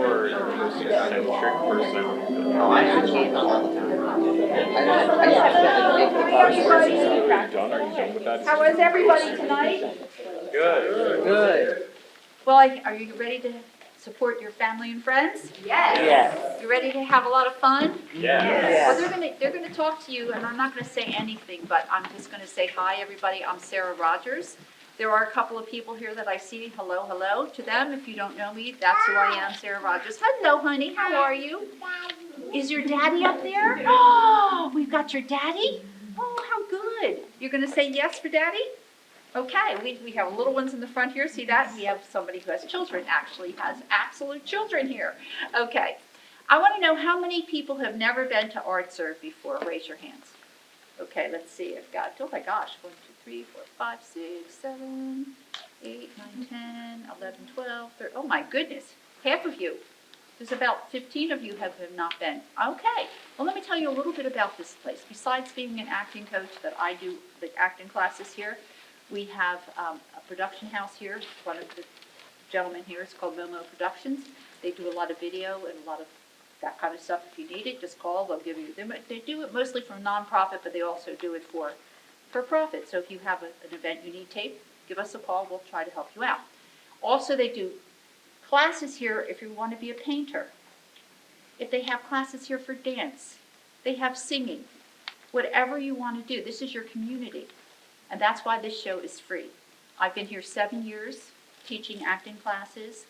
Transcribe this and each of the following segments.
or most eccentric person? No, I actually eat all the time. I Are you done with that? How was everybody tonight? Good. Good. Well, are you ready to support your family and friends? Yes. You ready to have a lot of fun? Yeah. Well, they're gonna talk to you, and I'm not gonna say anything, but I'm just gonna say hi, everybody. I'm Sarah Rogers. There are a couple of people here that I see. Hello, hello to them. If you don't know me, that's who I am, Sarah Rogers. Hello, honey. How are you? Is your daddy up there? Oh, we've got your daddy? Oh, how good. You're gonna say yes for daddy? Okay, we have little ones in the front here. See that? We have somebody who has children, actually has absolute children here. Okay. I want to know how many people have never been to Art Serve before. Raise your hands. Okay, let's see. I've got, oh my gosh, 1, 2, 3, 4, 5, 6, 7, 8, 9, 10, 11, 12, 13. Oh my goodness, half of you. There's about 15 of you have not been. Okay, well, let me tell you a little bit about this place. Besides being an acting coach that I do the acting classes here, we have a production house here. One of the gentlemen here is called Momo Productions. They do a lot of video and a lot of that kind of stuff. If you need it, just call. They'll give you. They do it mostly for nonprofit, but they also do it for profit. So if you have an event you need tape, give us a call. We'll try to help you out. Also, they do classes here if you want to be a painter. If they have classes here for dance, they have singing. Whatever you want to do, this is your community. And that's why this show is free. I've been here 7 years teaching acting classes,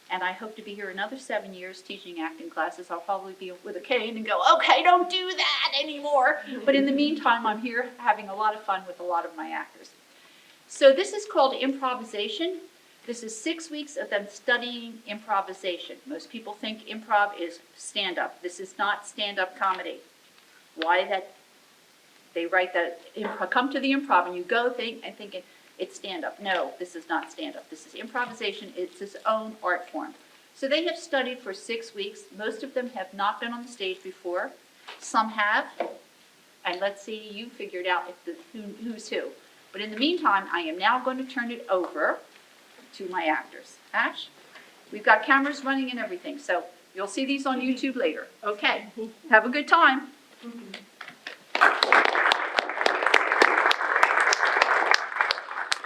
and I hope to be here another 7 years teaching acting classes. I'll probably be with a cane and go, okay, don't do that anymore. But in the meantime, I'm here having a lot of fun with a lot of my actors. So this is called improvisation. This is 6 weeks of them studying improvisation. Most people think improv is stand-up. This is not stand-up comedy. Why that? They write that, come to the improv, and you go thinking it's stand-up. No, this is not stand-up. This is improvisation. It's its own art form. So they have studied for 6 weeks. Most of them have not been on the stage before. Some have. And let's see, you figured out who's who. But in the meantime, I am now going to turn it over to my actors. Ash, we've got cameras running and everything, so you'll see these on YouTube later. Okay, have a good time.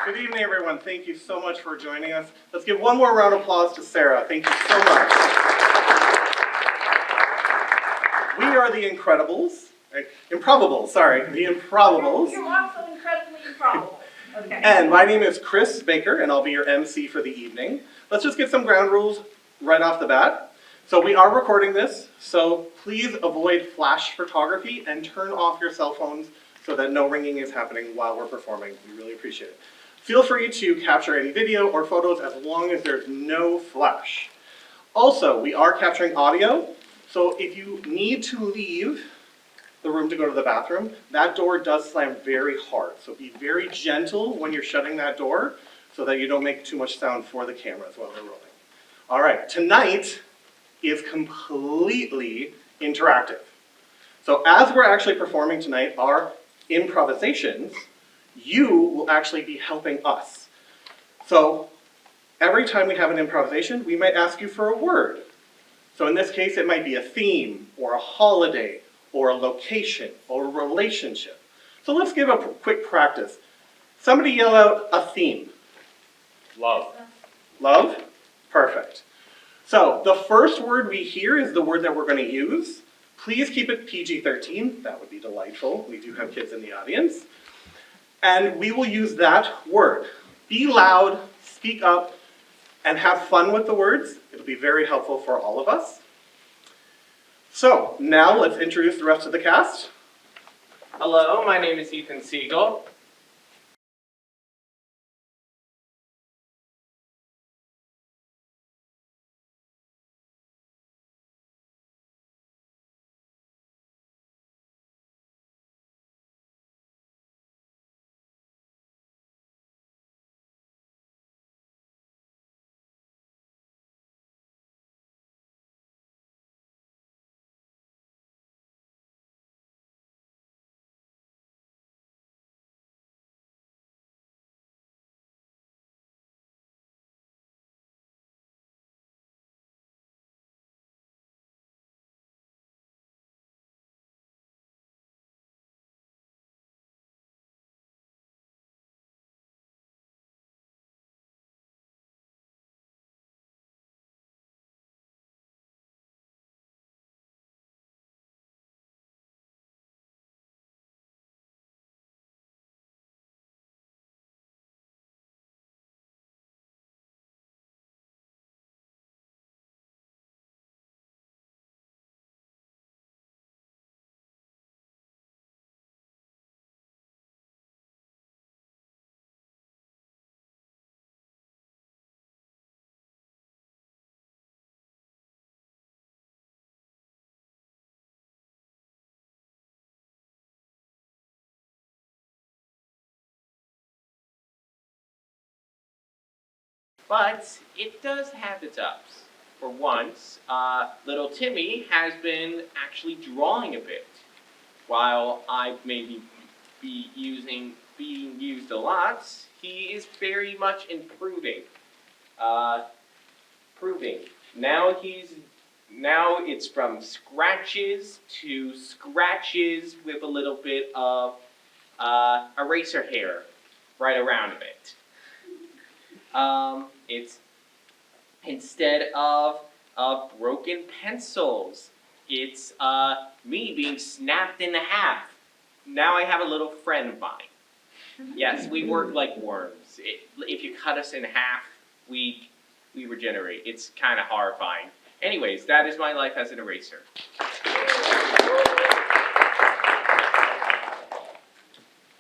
Good evening, everyone. Thank you so much for joining us. Let's give one more round of applause to Sarah. Thank you so much. We are the Improvables, sorry, the Improvables. You're also incredibly improbable. Okay. And my name is Chris Baker, and I'll be your MC for the evening. Let's just get some ground rules right off the bat. So we are recording this, so please avoid flash photography and turn off your cell phones so that no ringing is happening while we're performing. We really appreciate it. Feel free to capture any video or photos as long as there's no flash. Also, we are capturing audio, so if you need to leave the room to go to the bathroom, that door does slam very hard. So be very gentle when you're shutting that door so that you don't make too much sound for the cameras while they're rolling. All right, tonight is completely interactive. So as we're actually performing tonight, our improvisations, you will actually be helping us. So every time we have an improvisation, we might ask you for a word. So in this case, it might be a theme, or a holiday, or a location, or a relationship. So let's give a quick practice. Somebody yell out a theme. Love. Love? Perfect. So the first word we hear is the word that we're going to use. Please keep it PG-13. That would be delightful. We do have kids in the audience. And we will use that word. Be loud, speak up, and have fun with the words. It'll be very helpful for all of us. So now let's introduce the rest of the cast. Hello, my name is Ethan Siegel. but it does have its ups. For once, little Timmy has been actually drawing a bit. While I maybe being used a lot, he is very much improving. Proving. Now it's from scratches to scratches with a little bit of eraser hair right around it. It's instead of broken pencils, it's me being snapped in half. Now I have a little friend of mine. Yes, we work like worms. If you cut us in half, we regenerate. It's kind of horrifying. Anyways, that is my life as an eraser.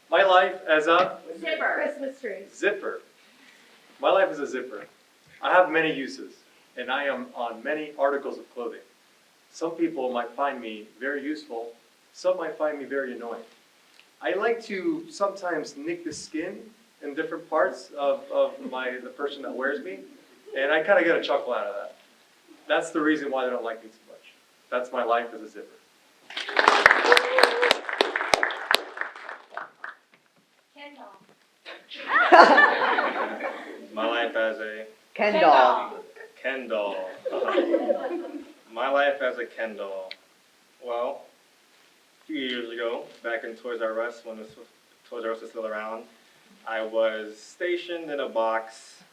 My life as a Zipper. Christmas tree. zipper. My life is a zipper. I have many uses, and I am on many articles of clothing. Some people might find me very useful, some might find me very annoying. I like to sometimes nick the skin in different parts of the person that wears me, and I kind of get a chuckle out of that. That's the reason why they don't like me so much. That's my life as a zipper. My life as a Ken doll. Ken doll. My life as a Ken doll. Well, a few years ago, back in Toys R Us, when Toys R Us was still around, I was stationed in a box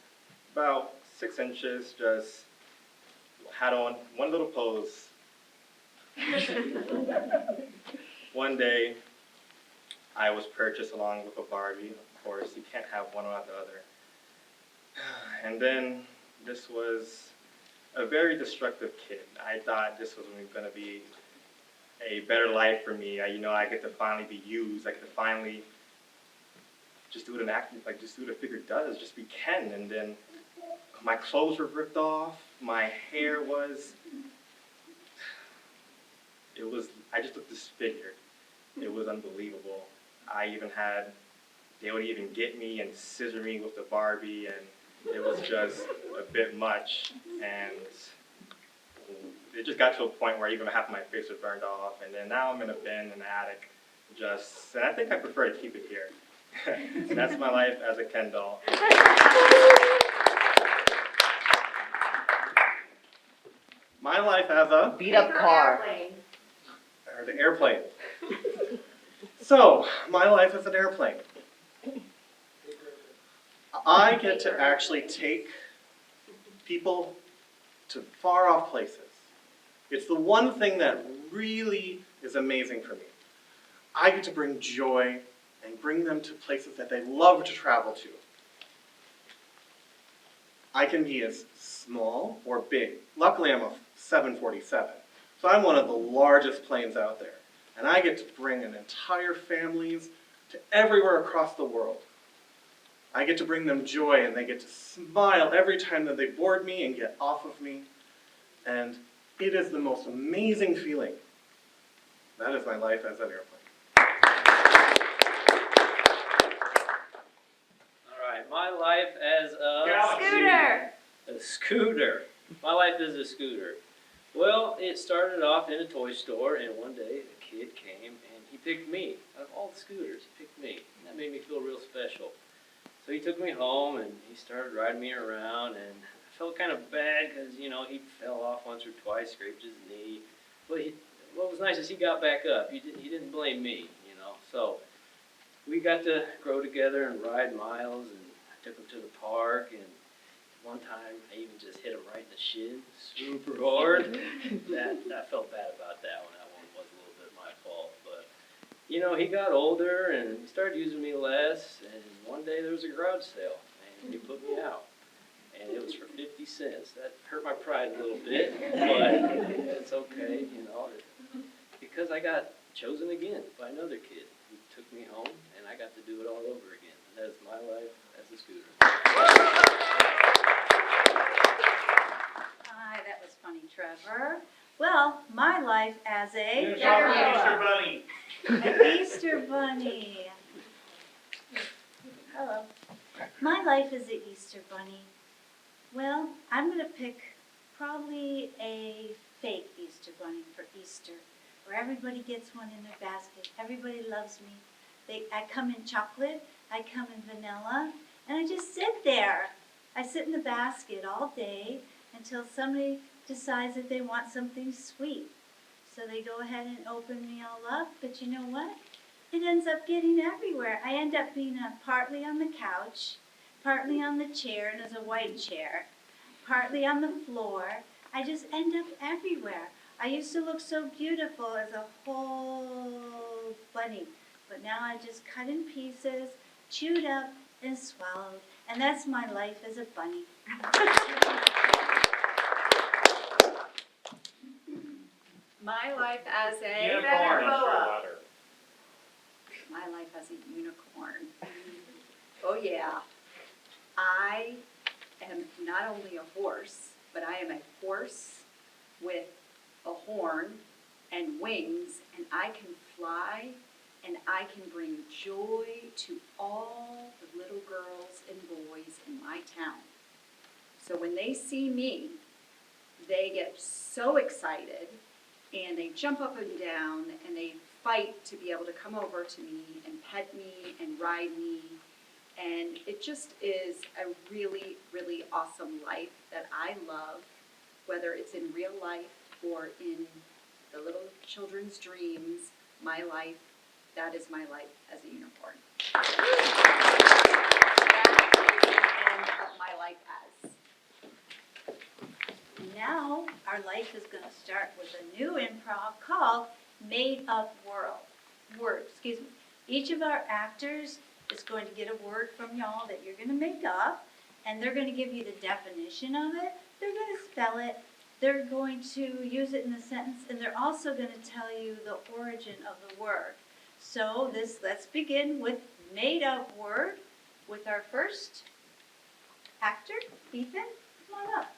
about 6 inches, just had on one little pose. One day, I was purchased along with a Barbie. Of course, you can't have one without the other. And then this was a very destructive kid. I thought this was going to be a better life for me. I get to finally be used. I get to finally just do what an actor, just do what a figure does, just be Ken. And then my clothes were ripped off. My hair was, I just looked disfigured. It was unbelievable. They would even get me and scissor me with the Barbie, and it was just a bit much. And it just got to a point where even half of my face was burned off. And then now I'm in a bin in the attic, and I think I prefer to keep it here. That's my life as a Ken doll. My life as a Beat up car. or the airplane. So, my life as an airplane. I get to actually take people to far off places. It's the one thing that really is amazing for me. I get to bring joy and bring them to places that they love to travel to. I can be as small or big. Luckily, I'm a 747, so I'm one of the largest planes out there. And I get to bring an entire families to everywhere across the world. I get to bring them joy, and they get to smile every time that they board me and get off of me. And it is the most amazing feeling. That is my life as an airplane. All right, my life as a scooter. My life is a scooter. Well, it started off in a toy store, and one day a kid came and he picked me. Out of all the scooters, he picked me. And that made me feel real special. So he took me home and he started riding me around, and I felt kind of bad because, he fell off once or twice, scraped his knee. But what was nice is he got back up. He didn't blame me, So we got to grow together and ride miles, and I took him to the park, and one time I even just hit him right in the shin, super hard. I felt bad about that one. That one was a little bit my fault. But, he got older and he started using me less, and one day there was a garage sale, and he put me out. And it was for 50 cents. That hurt my pride a little bit, but it's okay, because I got chosen again by another kid who took me home, and I got to do it all over again. And that is my life as a scooter. Hi, that was funny, Trevor. Well, my life as a Easter Bunny. an Easter bunny. Hello. My life as an Easter bunny. Well, I'm gonna pick probably a fake Easter bunny for Easter, where everybody gets one in their basket. Everybody loves me. I come in chocolate, I come in vanilla, and I just sit there. I sit in the basket all day until somebody decides that they want something sweet. So they go ahead and open me all up, but you know what? It ends up getting everywhere. I end up being partly on the couch, partly on the chair, and there's a white chair, partly on the floor. I just end up everywhere. I used to look so beautiful as a whole bunny, but now I just cut in pieces, chewed up, and swallowed. And that's my life as a bunny. My life as a Unicorn. My life as a unicorn. Oh yeah. I am not only a horse, but I am a horse with a horn and wings, and I can fly, and I can bring joy to all the little girls and boys in my town. So when they see me, they get so excited, and they jump up and down, and they fight to be able to come over to me and pet me and ride me. And it just is a really, really awesome life that I love, whether it's in real life or in the little children's dreams. My life, that is my life as a unicorn. That is the end of my life as. Now, our life is going to start with a new improv called Made Up Word. Each of our actors is going to get a word from y'all that you're going to make up, and they're going to give you the definition of it. They're going to spell it. They're going to use it in a sentence, and they're also going to tell you the origin of the word. So let's begin with Made Up Word with our first actor, Ethan. Come on up.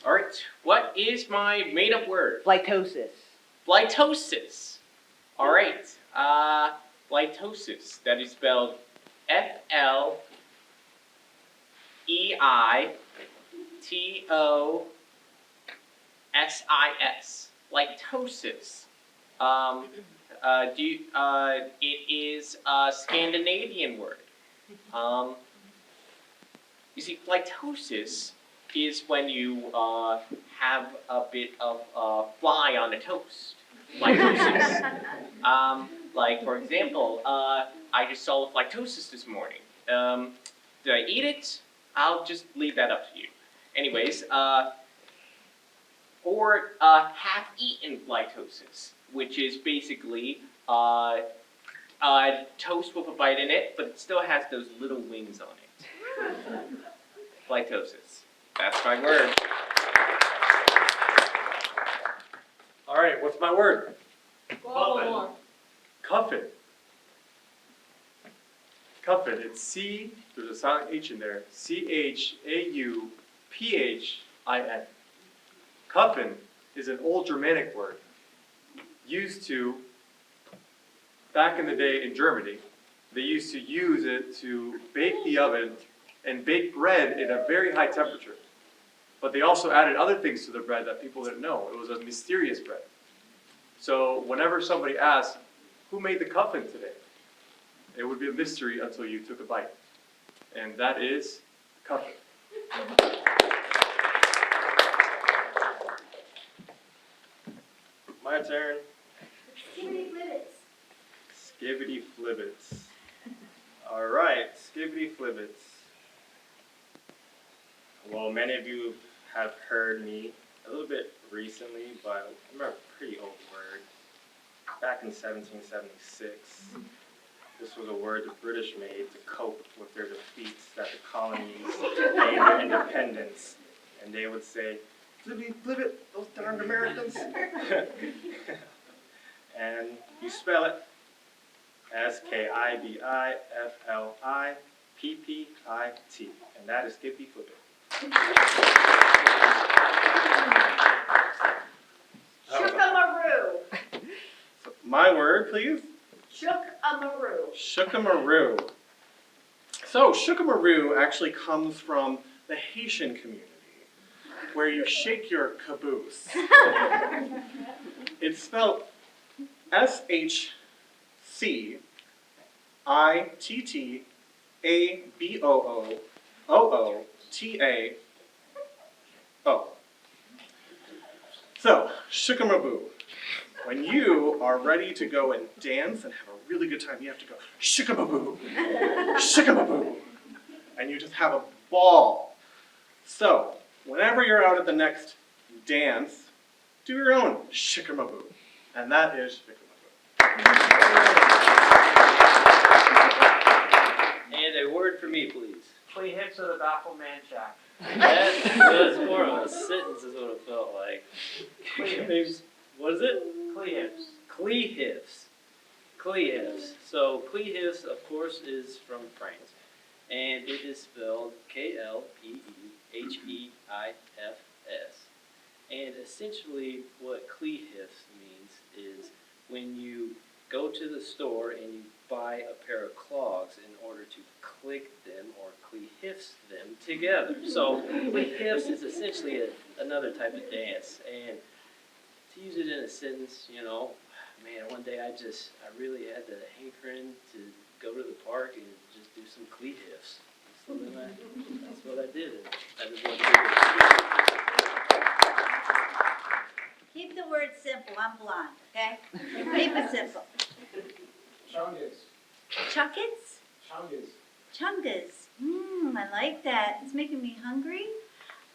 All right, what is my made-up word? Litosis. Litosis. All right, litosis. That is spelled F-L-E-I-T-O-S-I-S. Litosis. It is a Scandinavian word. You see, litosis is when you have a bit of fly on a toast. Litosis. Like, for example, I just solved litosis this morning. Did I eat it? I'll just leave that up to you. Anyways, or half-eaten litosis, which is basically toast with a bite in it, but it still has those little wings on it. Litosis. That's my word. All right, what's my word? Cuffin. Cuffin. Cuffin. It's C, there's a silent H in there, C-H-A-U-P-H-I-N. Cuffin is an old Germanic word used to, back in the day in Germany, they used to use it to bake the oven and bake bread in a very high temperature. But they also added other things to the bread that people didn't know. It was a mysterious bread. So whenever somebody asked, who made the cuffin today? It would be a mystery until you took a bite. And that is cuffin. My turn. Skibbity flibbits. Skibbity flibbits. All right, skibbity flibbits. Well, many of you have heard me a little bit recently, but I'm a pretty old word. Back in 1776, this was a word the British made to cope with their defeats that the colonies gained their independence. And they would say, flibbity flibbit, those darned Americans. And you spell it S-K-I-B-I-F-L-I-P-P-I-T. And that is skippy flibbit. Shook-a-maroo. My word, please. Shook-a-maroo. Shook-a-maroo. So shookamaroo actually comes from the Haitian community, where you shake your caboose. It's spelled SHCITTABOOOOOTAO. So, shookamaroo. When you are ready to go and dance and have a really good time, you have to go shookamaroo, shookamaroo, and you just have a ball. So, whenever you're out at the next dance, do your own shookamaroo, and that is shookamaroo. And a word for me, please. Clee hips of the baffled man shack. That was more of a sentence is what it felt like. Maybe, what is it? Clee hips. Clehiffs. Clehiffs. So Clehiffs, of course, is from France, and it is spelled K-L-E-E-H-E-I-F-S. And essentially, what Clehiffs means is when you go to the store and you buy a pair of clogs in order to click them or Clehiffs them together. So Clehiffs is essentially another type of dance, and to use it in a sentence, you know, man, one day I really had the hankering to go to the park and just do some Clehiffs. So then that's what I did. And that is what I did. Keep the word simple, I'm blonde, okay? Keep it simple. Chungus. Chuckets? Chungus. Chungas. I like that. It's making me hungry.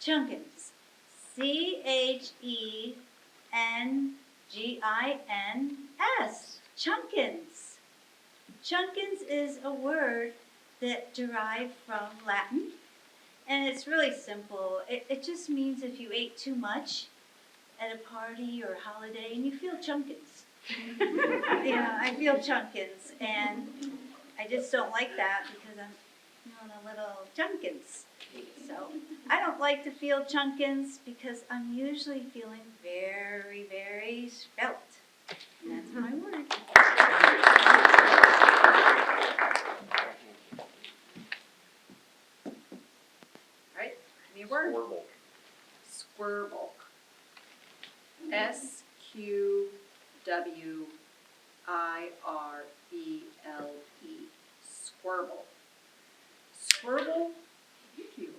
Chunkins. CHENGINS. Chunkins. Chunkins is a word that derived from Latin, and it's really simple. It just means if you ate too much at a party or a holiday and you feel chunkins. Yeah, I feel chunkins, and I just don't like that because I'm feeling a little chunkins. So I don't like to feel chunkins because I'm usually feeling very, very svelte. And that's my word. All right, give me a word. Squirble. SQWIRBLE. Squirble. Squirble. Thank you.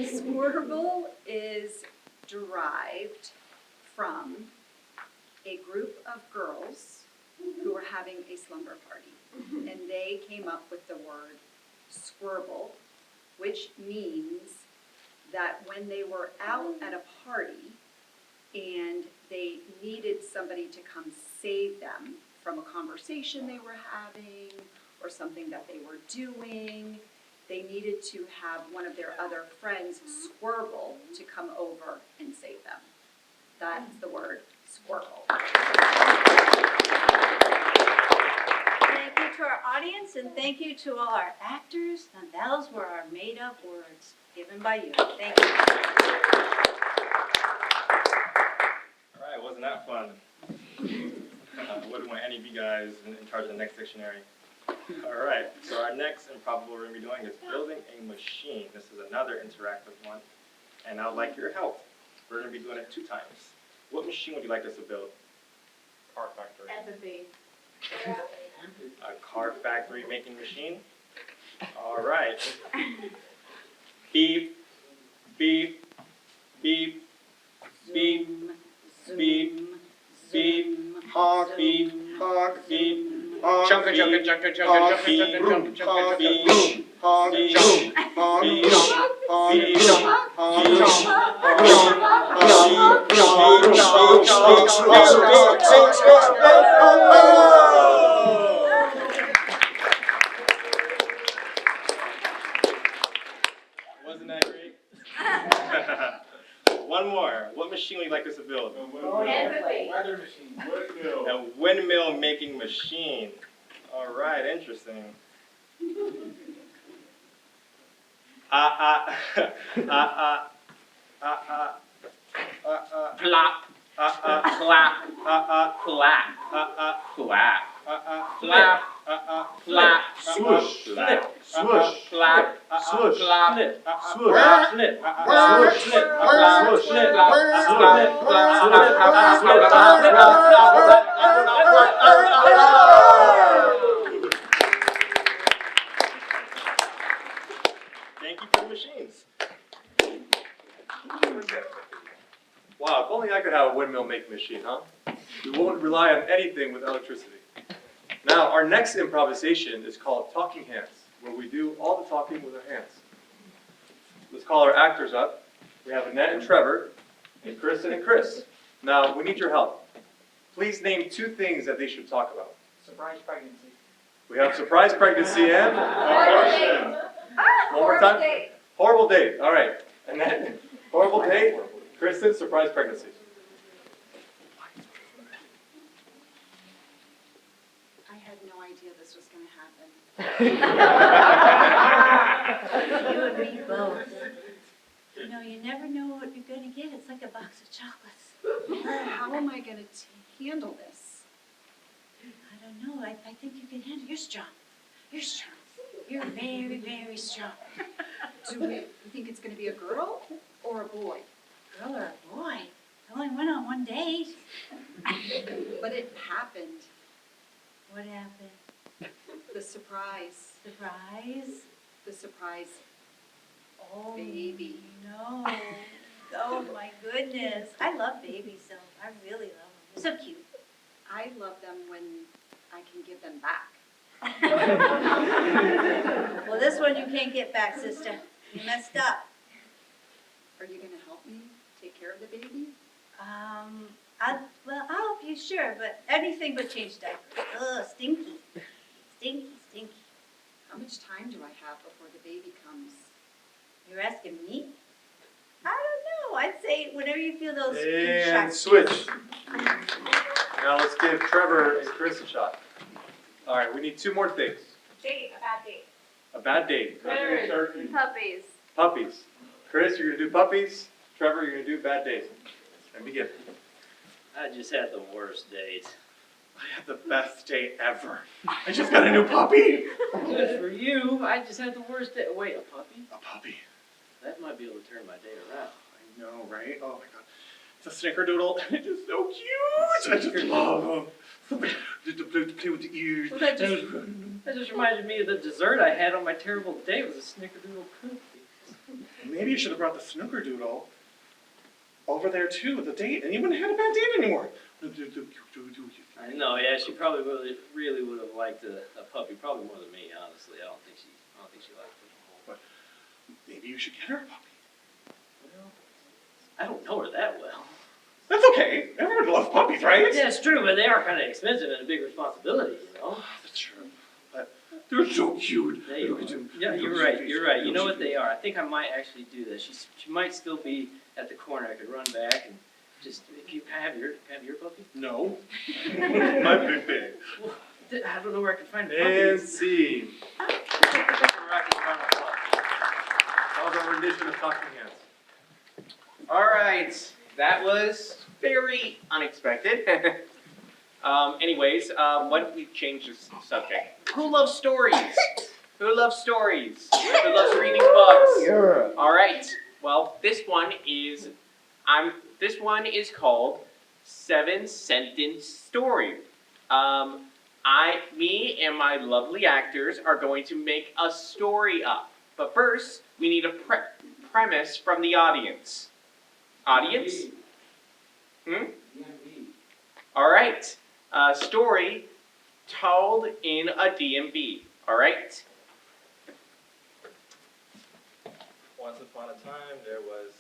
Squirble is derived from a group of girls who were having a slumber party, and they came up with the word squirble, which means that when they were out at a party and they needed somebody to come save them from a conversation they were having or something that they were doing, they needed to have one of their other friends squirble to come over and save them. That's the word squirble. Thank you to our audience, and thank you to all our actors. And those were our made-up words given by you. Thank you. All right, wasn't that fun? Wouldn't want any of you guys in charge of the next dictionary. All right, so our next improbable we're going to be doing is building a machine. This is another interactive one, and I would like your help. We're going to be doing it 2 times. What machine would you like us to build? Car factory. Empathy. A car factory making machine? All right. Beep, beep, beep, beep, beep, beep, honk, beep, honk, beep, honk, Chunka, beep, chunka, chunka, chunka, honk, chunka, beep, chunka, chunka, chunka, honk, chunka, beep, honk, beep, jump, honk, jump, honk, jump, honk, Wasn't that great? One more. What machine would you like us to build? Weather machine. Windmill. A windmill making machine. All right, interesting. Plop. Clap. Clap. Clap. Clap. flap, Swoosh. flip, Swoosh. flap, Swoosh. flap, Swoosh. flap, flip, Swoosh. flip, Swoosh. flip, Thank you for the machines. Wow, if only I could have a windmill making machine, huh? We won't rely on anything with electricity. Now, our next improvisation is called Talking Hands, where we do all the talking with our hands. Let's call our actors up. We have Annette and Trevor, and Kristen and Chris. Now, we need your help. Please name 2 things that they should talk about. Surprise pregnancy. We have surprise pregnancy and... One more time? Horrible date. All right. Annette, horrible date. Kristen, surprise pregnancy. I had no idea this was going to happen. You and me both. You know, you never know what you're gonna get. It's like a box of chocolates. How am I going to handle this? I don't know. I think you can handle it. You're strong. You're strong. You're very, very strong. Do we think it's going to be a girl or a boy? Girl or a boy? I only went on one date. But it happened. What happened? The surprise. Surprise? The surprise. Oh, Baby. no. Oh, my goodness. I love babies, so I really love them. They're so cute. I love them when I can give them back. Well, this one you can't get back, sister. You messed up. Are you going to help me take care of the baby? Well, I'll help you, sure, but anything but change diapers. Ugh, stinky. Stinky, stinky. How much time do I have before the baby comes? You're asking me? I don't know. I'd say whenever you feel those And shots. switch. Now let's give Trevor and Chris a shot. All right, we need 2 more things. Date, a bad date. A bad date. Puppies. Puppies. Chris, you're gonna do puppies. Trevor, you're gonna do bad days. And begin. I just had the worst date. I had the best date ever. I just got a new puppy. Good for you. I just had the worst day. Wait, a puppy? A puppy. That might be able to turn my day around. I know, right? Oh my god. It's a snickerdoodle and it is so cute. I just love him. To play with the ears. Well, that just reminded me of the dessert I had on my terrible date. It was a snickerdoodle cookie. Maybe you should have brought the snickerdoodle over there too with the date, and you wouldn't have had a bad date anymore. I know, yeah, she probably really would have liked a puppy, probably more than me, honestly. I don't think she liked it. But maybe you should get her a puppy. Well, I don't know her that well. That's okay. Everyone loves puppies, right? Yeah, it's true, but they are kind of expensive and a big responsibility, you know? That's true. But they're so cute. They Look are. at them. Yeah, Look you're at right, their you're face. right. You know Look what at they are. I think I might actually do this. She might still be at the corner. I could run back and just, if you have your puppy? No. My big big. Well, I don't know where I can find a And puppy. scene. That was our rendition of Talking Hands. All right, that was very unexpected. Anyways, why don't we change the subject? Who loves stories? Who loves stories? Who loves reading books? All right. Well, this one is called 7-Sentence Story. Me and my lovely actors are going to make a story up. But first, we need a premise from the audience. Audience? All right. Story told in a DMV. All right. Once upon a time, there was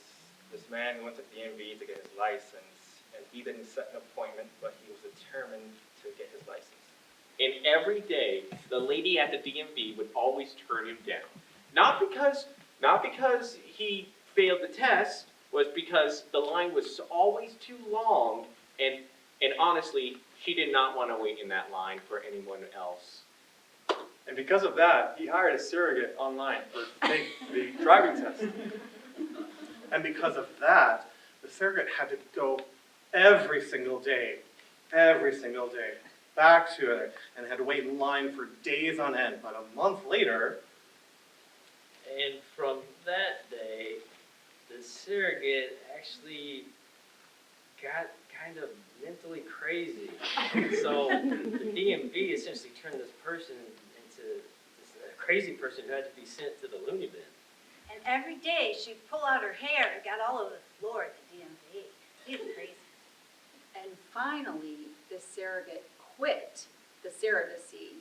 this man who went to DMV to get his license, and he didn't set an appointment, but he was determined to get his license. And every day, the lady at the DMV would always turn him down. Not because he failed the test, was because the line was always too long, and honestly, she did not want to wait in that line for anyone else. And because of that, he hired a surrogate online to take the driving test. And because of that, the surrogate had to go every single day. Every single day. back to it, and had to wait in line for days on end. But a month later, And from that day, the surrogate actually got kind of mentally crazy. So the DMV essentially turned this person into this crazy person who had to be sent to the loony bin. And every day she'd pull out her hair and got all over the floor at the DMV. She was crazy. And finally, the surrogate quit the surrogacy,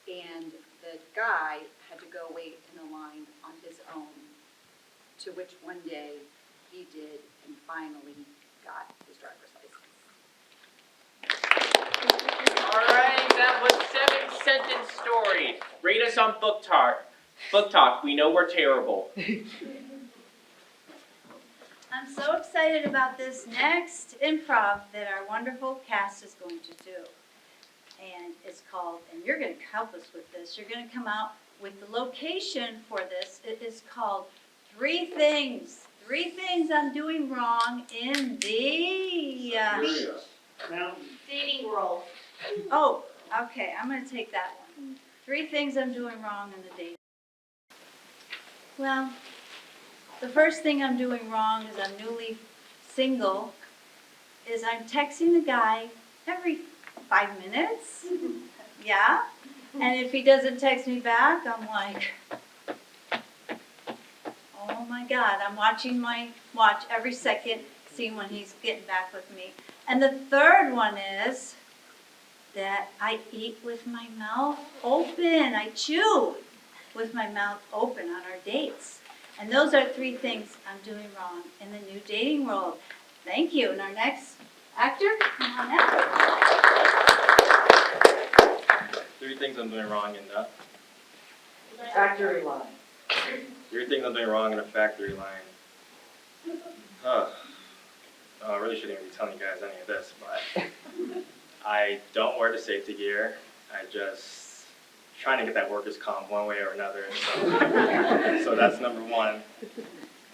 and the guy had to go wait in the line on his own, to which one day he did and finally got his driver's license. All right, that was 7-sentence story. Rate us on Book Talk. Book Talk, we know we're terrible. I'm so excited about this next improv that our wonderful cast is going to do. And it's called, and you're going to help us with this, you're going to come out with the location for this. It is called 3 Things. 3 Things I'm Doing Wrong in the... Dating world. Oh, okay, I'm going to take that one. 3 things I'm doing wrong in the dating. Well, the first thing I'm doing wrong is I'm newly single, is I'm texting the guy every 5 minutes. Yeah? And if he doesn't text me back, I'm like, oh my God, I'm watching my watch every second, seeing when he's getting back with me. And the third one is that I eat with my mouth open. I chew with my mouth open on our dates. And those are 3 things I'm doing wrong in the new dating world. Thank you. And our next actor, come on out. 3 things I'm doing wrong in the Factory line. 3 things I'm doing wrong in a factory line. I really shouldn't even be telling you guys any of this, but I don't wear the safety gear. I just trying to get that workers' comp one way or another. So that's number 1.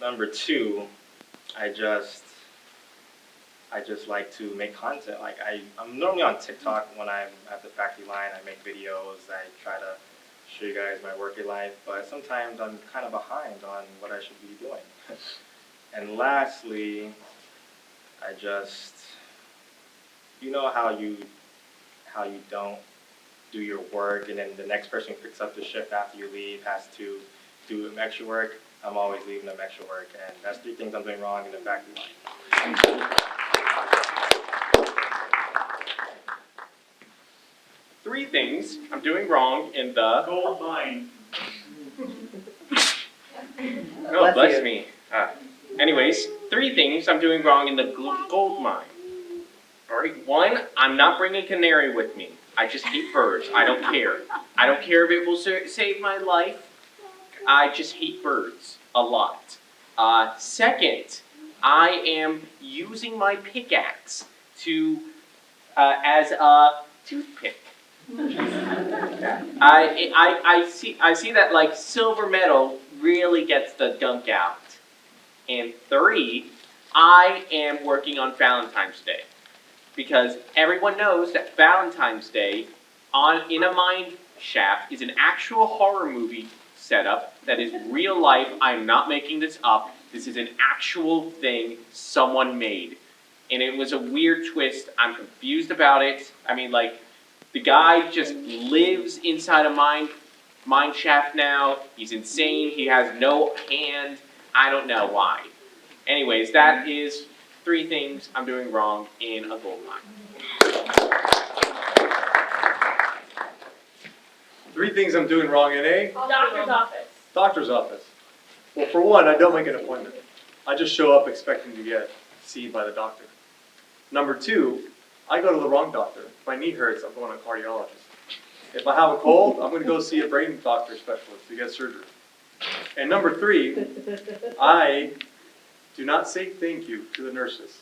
Number 2, I just like to make content. Like I'm normally on TikTok when I'm at the factory line. I make videos. I try to show you guys my working life, but sometimes I'm kind of behind on what I should be doing. And lastly, I just, you know how you don't do your work and then the next person who picks up the shift after you leave has to do extra work. I'm always leaving them extra work, and that's 3 things I'm doing wrong in the factory line. 3 things I'm doing wrong in the... Gold mine. Oh, bless me. Anyways, 3 things I'm doing wrong in the gold mine. Alright, 1, I'm not bringing a canary with me. I just hate birds. I don't care. I don't care if it will save my life. I just hate birds a lot. 2nd, I am using my pickaxe as a toothpick. I see that like silver metal really gets the gunk out. And 3, I am working on Valentine's Day. Because everyone knows that Valentine's Day in a mine shaft is an actual horror movie setup that is real life. I'm not making this up. This is an actual thing someone made. And it was a weird twist. I'm confused about it. I mean, like, the guy just lives inside a mine shaft now. He's insane. He has no hand. I don't know why. Anyways, that is 3 things I'm doing wrong in a gold mine. 3 things I'm doing wrong in a Doctor's office. doctor's office. Well, for one, I don't make an appointment. I just show up expecting to get seen by the doctor. Number 2, I go to the wrong doctor. If my knee hurts, I'm going to a cardiologist. If I have a cold, I'm going to go see a brain doctor specialist to get surgery. And number 3, I do not say thank you to the nurses.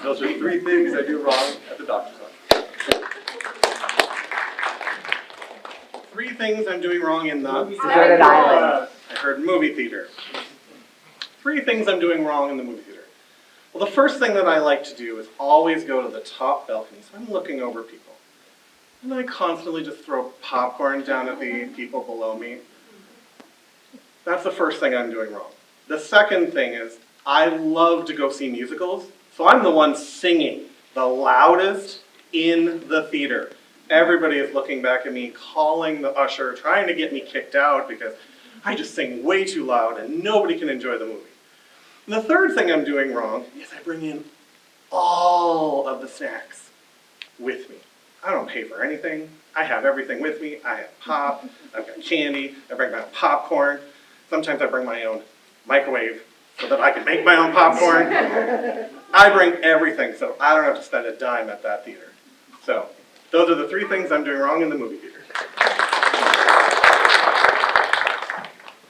Those are 3 things I do wrong at the doctor's office. 3 things I'm doing wrong in the... Deserted island. I heard movie theater. 3 things I'm doing wrong in the movie theater. Well, the first thing that I like to do is always go to the top balcony, so I'm looking over people. And I constantly just throw popcorn down at the people below me. That's the first thing I'm doing wrong. The second thing is I love to go see musicals, so I'm the one singing the loudest in the theater. Everybody is looking back at me, calling the usher, trying to get me kicked out because I just sing way too loud and nobody can enjoy the movie. And the third thing I'm doing wrong is I bring in all of the snacks with me. I don't pay for anything. I have everything with me. I have pop, I've got candy, I bring my own popcorn. Sometimes I bring my own microwave so that I can make my own popcorn. I bring everything so I don't have to spend a dime at that theater. So those are the 3 things I'm doing wrong in the movie theater.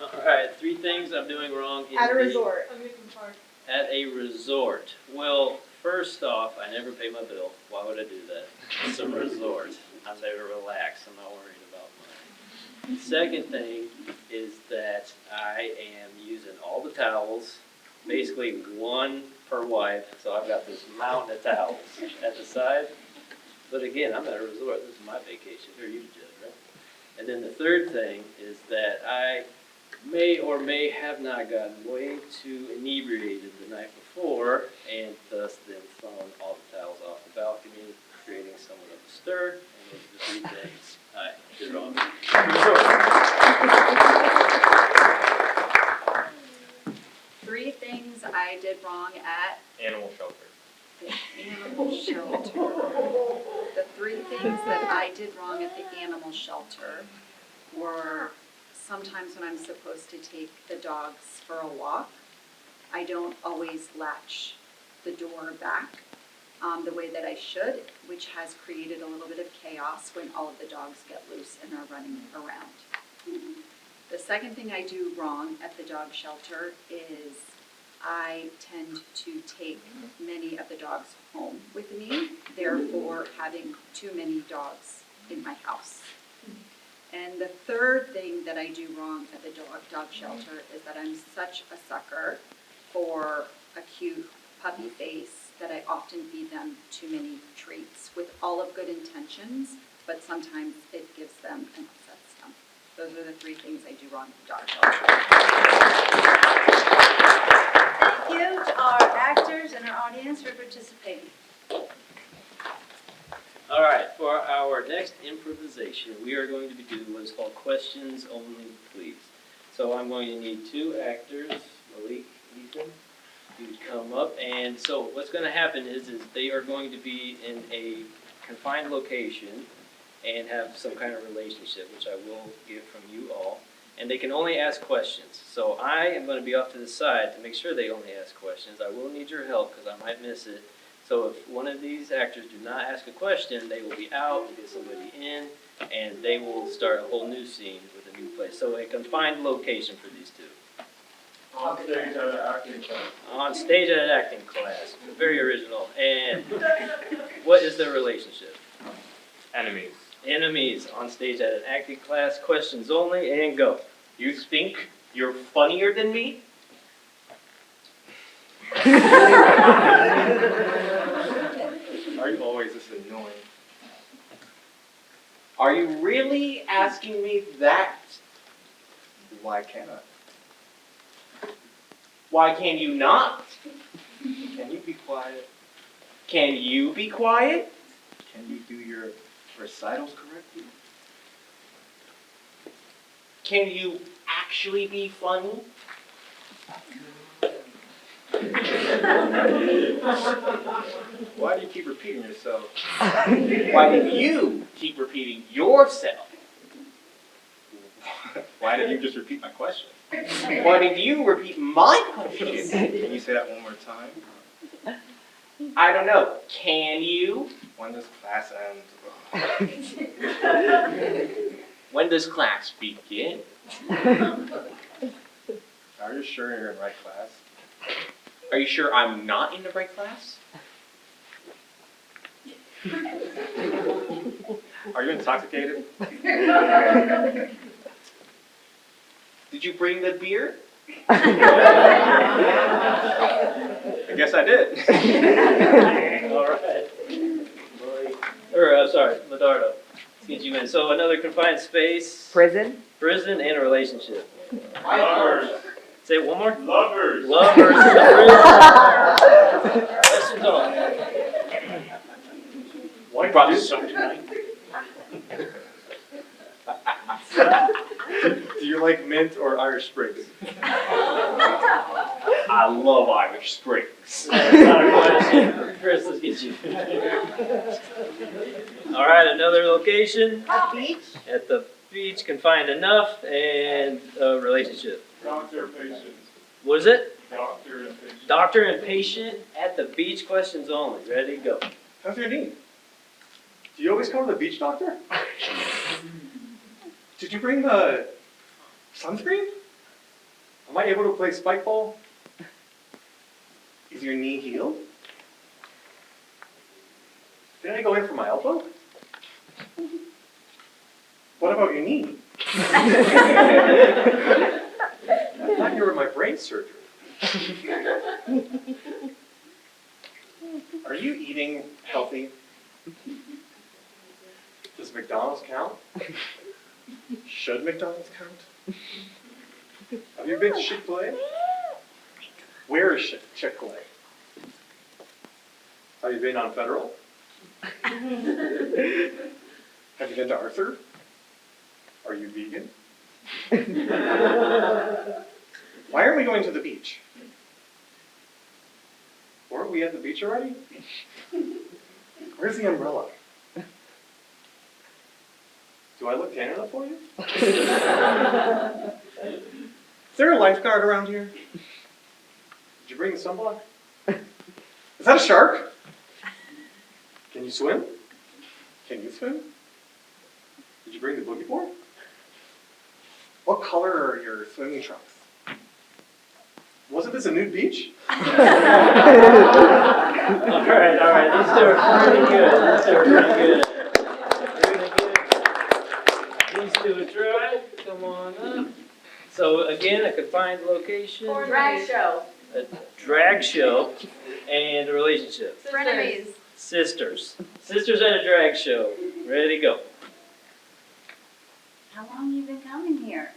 All right, 3 things I'm doing wrong in At a the- resort. At a resort. Well, first off, I never pay my bill. Why would I do that? It's a resort. I'm there to relax. I'm not worried about money. Second thing is that I am using all the towels, basically one per wife. So I've got this mountain of towels at the side. But again, I'm at a resort. This is my vacation. Who are you to judge, right? And then the third thing is that I may or may have not gotten way too inebriated the night before, and thus then thrown all the towels off the balcony, creating somewhat of a stir, and those are the 3 things I did wrong. 3 things I did wrong at Animal shelter. the animal shelter. The 3 things that I did wrong at the animal shelter were sometimes when I'm supposed to take the dogs for a walk, I don't always latch the door back the way that I should, which has created a little bit of chaos when all of the dogs get loose and are running around. The second thing I do wrong at the dog shelter is I tend to take many of the dogs home with me, therefore having too many dogs in my house. And the third thing that I do wrong at the dog shelter is that I'm such a sucker for a cute puppy face that I often feed them too many treats with all of good intentions, but sometimes it gives them and upsets them. Those are the 3 things I do wrong at the dog shelter. Thank you to our actors and our audience for participating. All right, for our next improvisation, we are going to be doing what is called questions only, please. So I'm going to need 2 actors, Malik, Ethan, to come up. And so what's going to happen is they are going to be in a confined location and have some kind of relationship, which I will get from you all. And they can only ask questions. So I am going to be off to the side to make sure they only ask questions. I will need your help because I might miss it. So if one of these actors do not ask a question, they will be out and get somebody in, and they will start a whole new scene with a new place. So a confined location for these 2. On stage at an acting class. On stage at an acting class. Very original. And what is their relationship? Enemies. Enemies. On stage at an acting class. Questions only, and go. You think you're funnier than me? Are you always this annoying? Are you really asking me that? Why can't I? Why can you not? Can you be quiet? Can you be quiet? Can you do your recitals correctly? Can you actually be funny? Why do you keep repeating yourself? Why do you keep repeating yourself? Why did you just repeat my question? Why did you repeat my question? Can you say that one more time? I don't know. Can you? When does class end? When does class begin? Are you sure you're in the right class? Are you sure I'm not in the right class? Are you intoxicated? Did you bring the beer? I guess I did. All right. Sorry, Medardo. get you in. So another confined space, Prison? prison, and a relationship. Lovers. Say it one more. Lovers. Lovers. Questions on. Why brought do this up tonight? Do you like mint or Irish Springs? I love Irish Springs. Not a question. Chris, let's get you. All right, another location. Beach? At the beach, confined enough, and a relationship. Doctor, patient. What is it? Doctor and patient. Doctor and patient at the beach, questions only. Ready, go. How's your knee? Do you always go to the beach, doctor? Did you bring the sunscreen? Am I able to play spike ball? Is your knee healed? Did I go in for my elbow? What about your knee? I thought you were my brain surgery. Are you eating healthy? Does McDonald's count? Should McDonald's count? Have you been to Chick-fil-A? Where is Chick-fil-A? Have you been on Federal? Have you been to Arthur? Are you vegan? Why aren't we going to the beach? Weren't we at the beach already? Where's the umbrella? Do I look tan enough for you? Is there a lifeguard around here? Did you bring the sunblock? Is that a shark? Can you swim? Can you swim? Did you bring the boogie board? What color are your swimming trunks? Wasn't this a nude beach? All right. These two are pretty good. These two are try. Come on up. So again, a confined location, Drag show. a drag show, and a relationship. Frenemies. Sisters. Sisters at a drag show. Ready to go. How long you been coming here?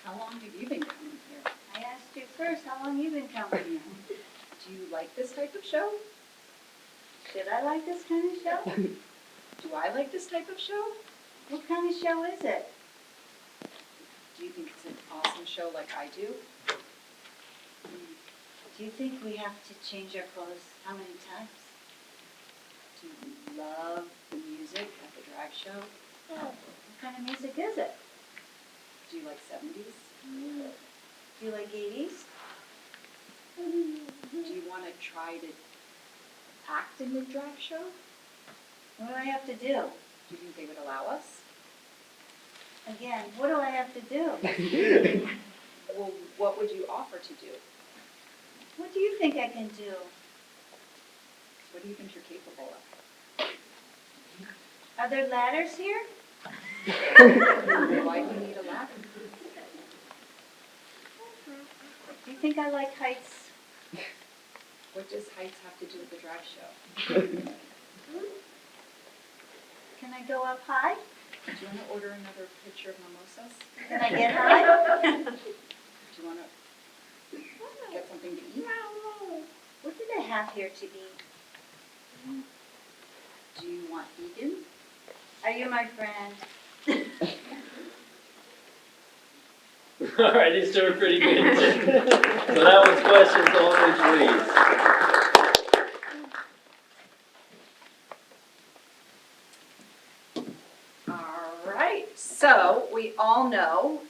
How long have you been coming here? I asked you first, how long you been coming here? Do you like this type of show? Should I like this kind of show? Do I like this type of show? What kind of show is it? Do you think it's an awesome show like I do? Do you think we have to change our clothes how many times? Do you love the music at the drag show? What kind of music is it? Do you like 70s? Do you like 80s? Do you want to try to act in the drag show? What do I have to do? Do you think they would allow us? Again, what do I have to do? Well, what would you offer to do? What do you think I can do? What do you think you're capable of? Are there ladders here? Why do you need a ladder? Do you think I like heights? What does heights have to do with the drag show? Can I go up high? Do you want to order another pitcher of mimosas? Can I get high? Do you want to get something to eat? What do they have here to eat? Do you want vegan? Are you my friend? All right, these two are pretty good. So that was questions only, please. All right, so we all know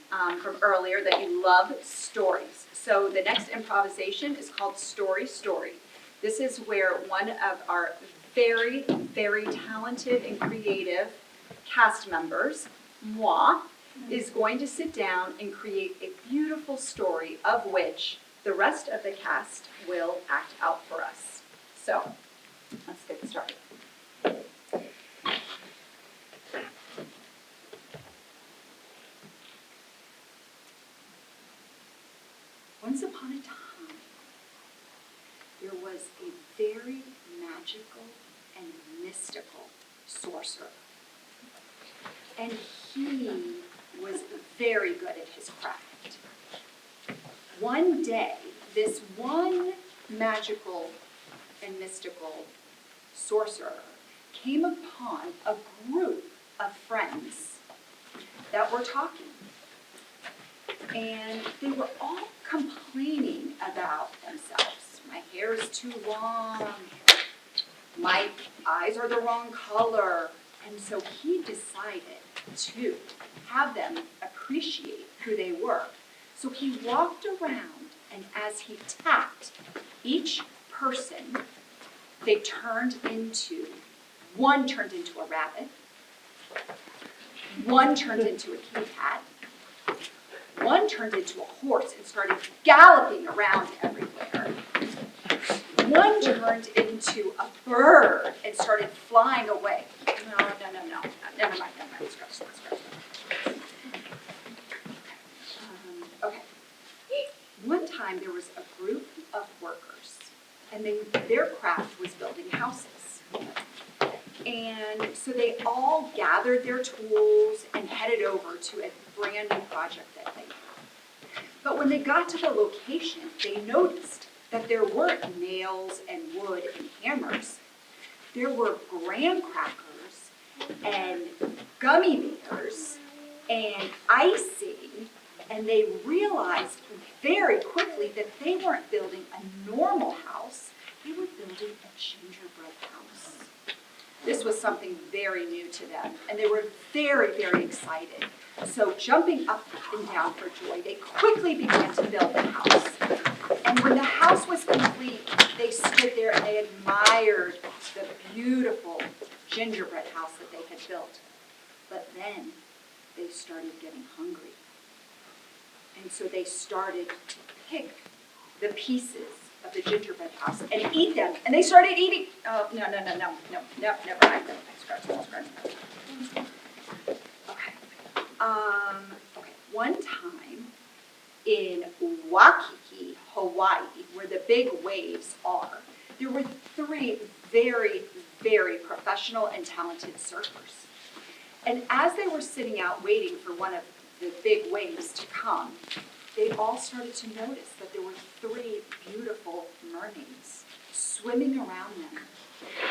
from earlier that you love stories. So the next improvisation is called Story Story. This is where one of our very, very talented and creative cast members, moi, is going to sit down and create a beautiful story of which the rest of the cast will act out for us. So, let's get started. Once upon a time, there was a very magical and mystical sorcerer. and he was very good at his craft. One day, this one magical and mystical sorcerer came upon a group of friends that were talking. And they were all complaining about themselves. My hair is too long. My eyes are the wrong color. And so he decided to have them appreciate who they were. So he walked around, and as he tapped each person, one turned into a rabbit, one turned into a kitty cat, one turned into a horse and started galloping around everywhere. One turned into a bird and started flying away. No, never mind, scratch that. Okay. One time there was a group of workers, and their craft was building houses. And so they all gathered their tools and headed over to a brand new project that they had. But when they got to the location, they noticed that there weren't nails and wood and hammers. There were graham crackers and gummy bears and icing, and they realized very quickly that they weren't building a normal house, they were building a gingerbread house. This was something very new to them, and they were very, very excited. So jumping up and down for joy, they quickly began to build the house. And when the house was complete, they stood there and they admired the beautiful gingerbread house that they had built. But then they started getting hungry. And so they started to pick the pieces of the gingerbread house and eat them. And they started eating. Oh, no, never mind. Scratch that. Okay. One time in Waikiki, Hawaii, where the big waves are, there were 3 very, very professional and talented surfers. And as they were sitting out waiting for one of the big waves to come, they all started to notice that there were 3 beautiful mermaids swimming around them.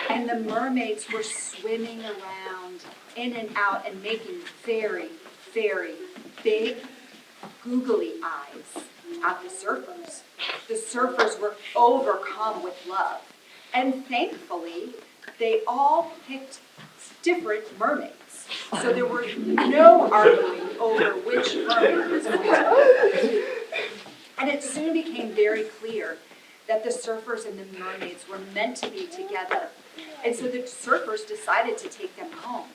And the mermaids were swimming around in and out and making very, very big, googly eyes at the surfers. The surfers were overcome with love. And thankfully, they all picked different mermaids. So there were no arguing over which mermaid was which. And it soon became very clear that the surfers and the mermaids were meant to be together. And so the surfers decided to take them home.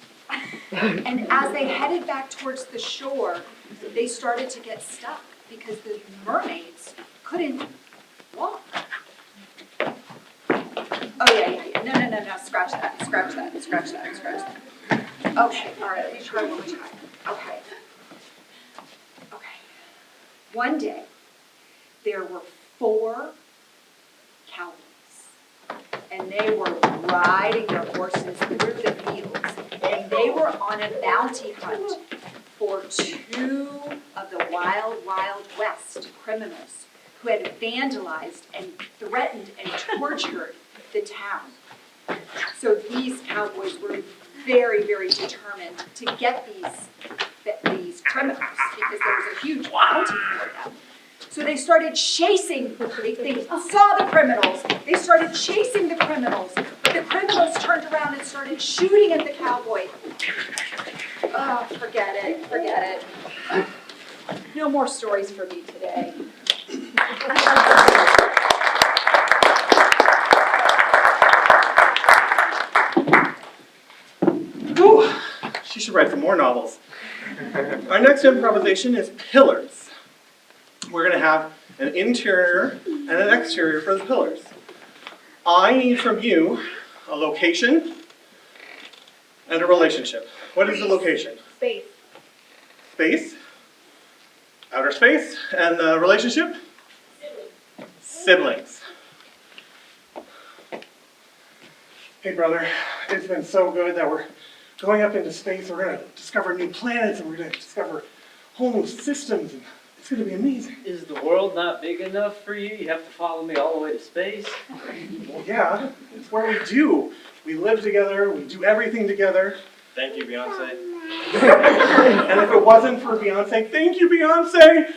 And as they headed back towards the shore, they started to get stuck because the mermaids couldn't walk. Oh, yeah. No. Scratch that. Okay, all right, let me try one more time. Okay. One day, there were 4 cowboys, and they were riding their horses through the fields, and they were on a bounty hunt for 2 of the Wild West criminals who had vandalized and threatened and tortured the town. So these cowboys were very, very determined to get these criminals because there was a huge bounty for them. So they started chasing, they saw the criminals, they started chasing the criminals, but the criminals turned around and started shooting at the cowboy. Oh, forget it. No more stories for me today. Whew. She should write some more novels. Our next improvisation is pillars. We're going to have an interior and an exterior for the pillars. I need from you a location and a relationship. What is the location? Space. Space. Outer space. And the relationship? Siblings. Hey brother, it's been so good that we're going up into space. We're going to discover new planets, and we're going to discover whole new systems, and it's going to be amazing. Is the world not big enough for you? You have to follow me all the way to space? Well, yeah, it's where we do. We live together, we do everything together. Thank you, Beyonce. And if it wasn't for Beyonce, thank you, Beyonce.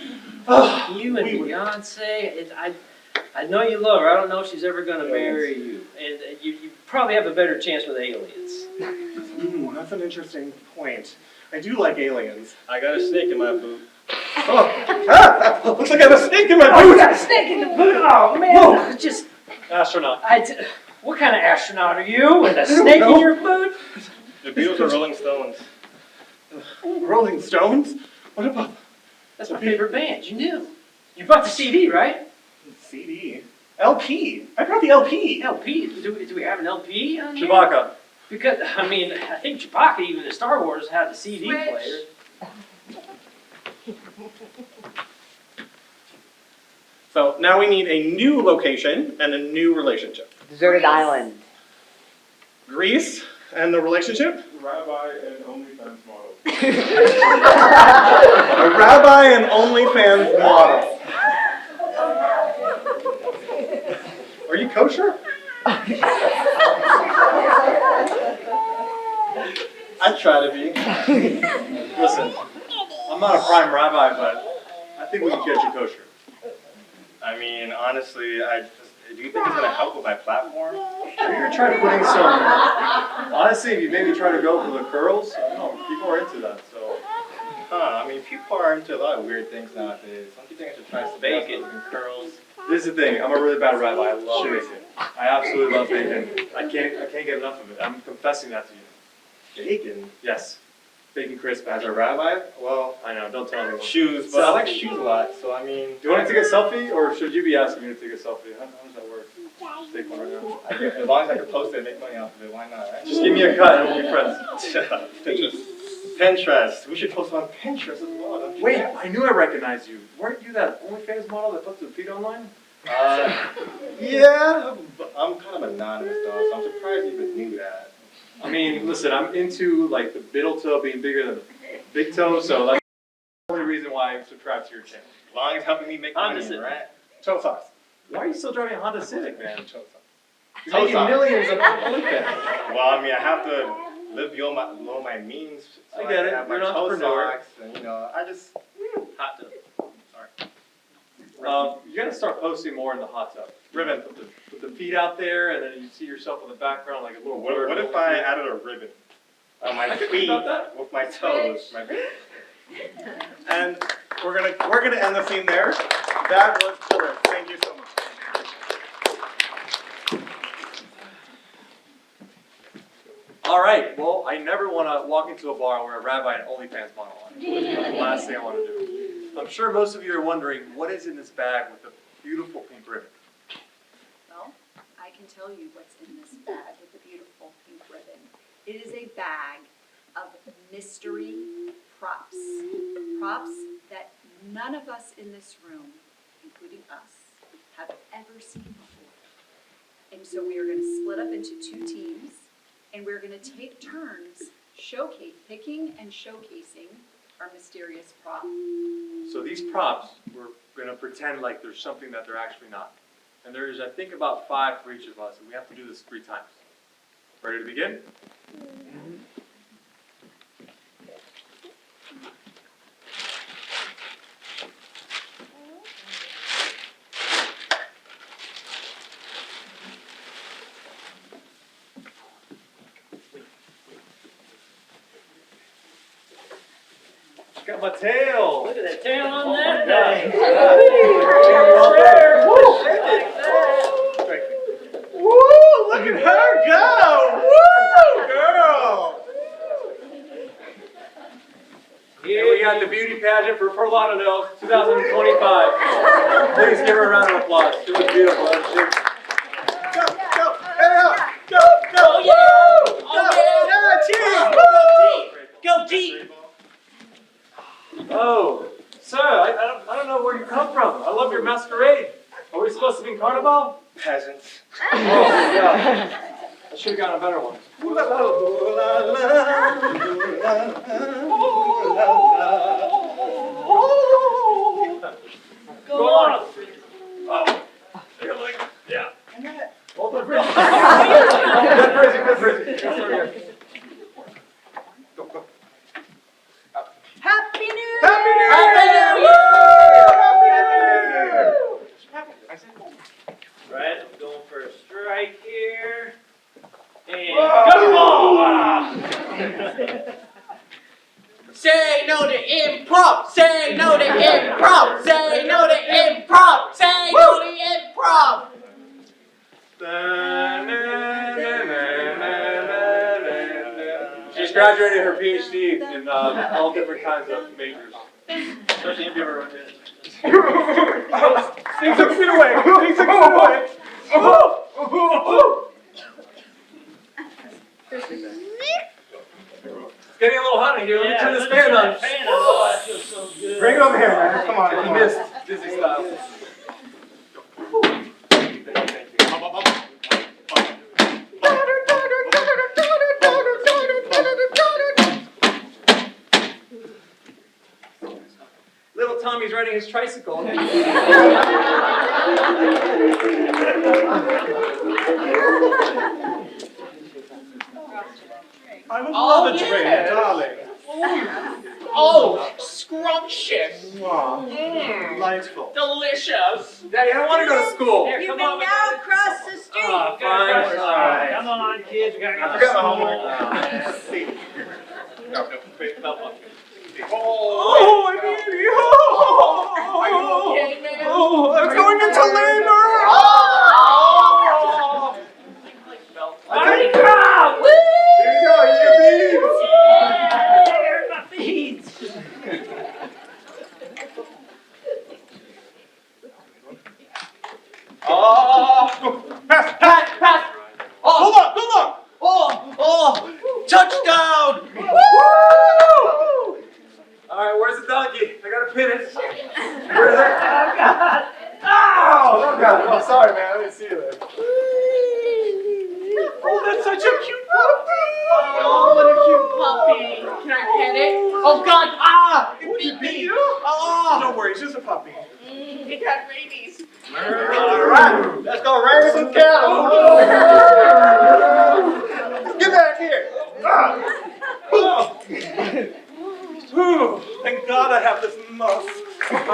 You and Beyonce, I know you love her. I don't know if she's ever going to marry you. And you probably have a better chance with aliens. That's an interesting point. I do like aliens. I got a snake in my boot. Looks like I have a snake in my boot. Oh, you got a snake in the boot? Oh, man. Whoa. Just, Astronaut. what kind of astronaut are you with a snake in your boot? The Beatles are Rolling Stones. Rolling Stones? What about That's my favorite band. You knew. You bought the CD, right? CD? LP. I brought the LP. LP. Do we have an LP on here? Chewbacca. Because, I mean, I think Chewbacca, even in Star Wars, had the CD Switch. player. So now we need a new location and a new relationship. Deserted island. Greece and the relationship? Rabbi and OnlyFans model. A rabbi and OnlyFans model. Are you kosher? I try to be. Listen, I'm not a prime rabbi, but I think we can get you kosher. I mean, honestly, do you think it's gonna help with my platform? Maybe you're trying to put in some. Honestly, if you maybe try to go for the curls, I don't know, people are into that. So I mean, people are into a lot of weird things nowadays. Don't you think I should try some Bacon. and curls? this is the thing. I'm a really bad rabbi. I love bacon. I absolutely love bacon. I can't get enough of it. I'm confessing that to you. Bacon? Yes, bacon crisp. As a rabbi? Well, I know. Don't tell anyone. shoes, but I like shoes a lot, so I mean... Do you want to take a selfie, or should you be asking me to take a selfie? How does that work? Take one right now. As long as I can post it and make money off of it, why not, right? Just give me a cut and we'll be friends. Pinterest. We should post on Pinterest as well, don't you Wait, think? I knew I recognized you. Weren't you that OnlyFans model that puts the feet online? Yeah, but I'm kind of anonymous though, so I'm surprised you even knew that. I mean, listen, I'm into like the middle toe being bigger than the big toe, so that's the only reason why I subscribe to your channel. As long as helping me make money, Honestly. right? Toe socks. Why are you still driving a Honda Civic, man? Toe socks. You're making Toe millions of OnlyFans. Well, I mean, I have to live below my means, so I get it. can have my You're an toe entrepreneur. socks, and I just... Hot tub. You gotta start posting more in the hot tub. Ribbon. Put the feet out there, and then you see yourself in the background like a little bird. What if I added a ribbon on my I could think feet about that. with my toes? And we're gonna end the scene there. That was killer. Thank you so much. All right. Well, I never want to walk into a bar where a rabbi and OnlyFans model on it. That's the last thing I want to do. I'm sure most of you are wondering what is in this bag with the beautiful pink ribbon. Well, I can tell you what's in this bag with the beautiful pink ribbon. It is a bag of mystery props. Props that none of us in this room, including us, have ever seen before. And so we are going to split up into 2 teams, and we're going to take turns picking and showcasing our mysterious prop. So these props, we're going to pretend like there's something that they're actually not. And there's, I think, about 5 for each of us, and we have to do this 3 times. Ready to begin? Got my tail. Look at that tail on my that God. thing. Woo! Look at her go! Woo, girl! Here we got the beauty pageant for Fort Lauderdale 2025. Please give her a round of applause. She looks beautiful. Go! Hey, go! Go! Oh, Woo! yeah. Yeah, cheers! Go deep. Oh, sir, I don't know where you come from. I love your masquerade. Are we supposed to be in Carnival? Peasants. Oh, yeah. I should have gotten a better one. Ooh la la, ooh la la, ooh la la. Go on. Hold the phrase. Good phrasing, good phrasing. Happy New Year! Happy New Year! Happy New Year! Happy New Year! Right, I'm going for a strike here. And Whoa! Say no to improv. Say no to improv. Say no to improv. Say no to improv. She's graduating her PhD in all different kinds of majors. especially if you ever run in. Stay 6 feet away! Stay 6 feet away! It's getting a little hot in here. Let me turn this fan on. Oh, that feels so good. Bring it over here, man. Come on. You missed Disney style. Little Tommy's riding his tricycle. I would love a drink, darling. Oh, scrumptious. Delightful. Delicious. Daddy, I don't want to go to school. Here, You come may on. now cross the street. Oh, Fine. All right. Come on, kids. We gotta go I to forgot my school. homework. Oh, I'm baby. Oh, are you okay, man? Oh, I'm going into labor. Oh! Party crowd! Woo! Here you go. Here's your beans. Yeah, here's my beans. Oh! Pass. Pass! Hold on. Oh! Touchdown! Woo! All right, where's the donkey? I gotta pin it. Where is it? Oh, God. Oh God. Oh, sorry, man. I didn't see you there. Oh, that's such a cute puppy. Oh, what a cute puppy. Can I pet it? Oh, God! Ah! It He bit bit me! you? Oh! Don't worry, it's just a puppy. It got rabies. All right, let's go raise some cattle. Get back here. Whew, thank God I have this musk. Can I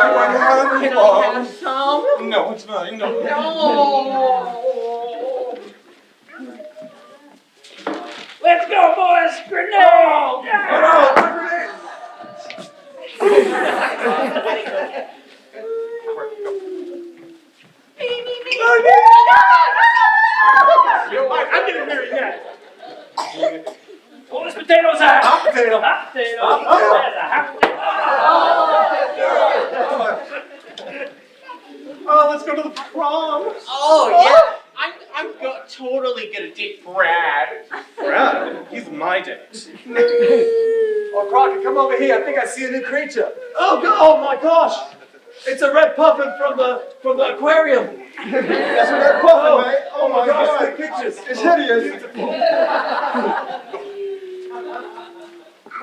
have some? No, it's fine. No. No! Let's go, boys! Grenade! Oh, no, I'm getting married next. Pull this potatoes out! Hot potato. Hot potato! Hot potato. That's a hot potato! Oh, let's go to the prom. Oh, yeah! I'm totally gonna date Brad. Brad, he's my date. Oh, Crockett, come over here. I think I see a new creature. Oh my gosh! It's a red puffin from the aquarium. That's a red puffin, mate. Oh my gosh, take pictures. It's hideous.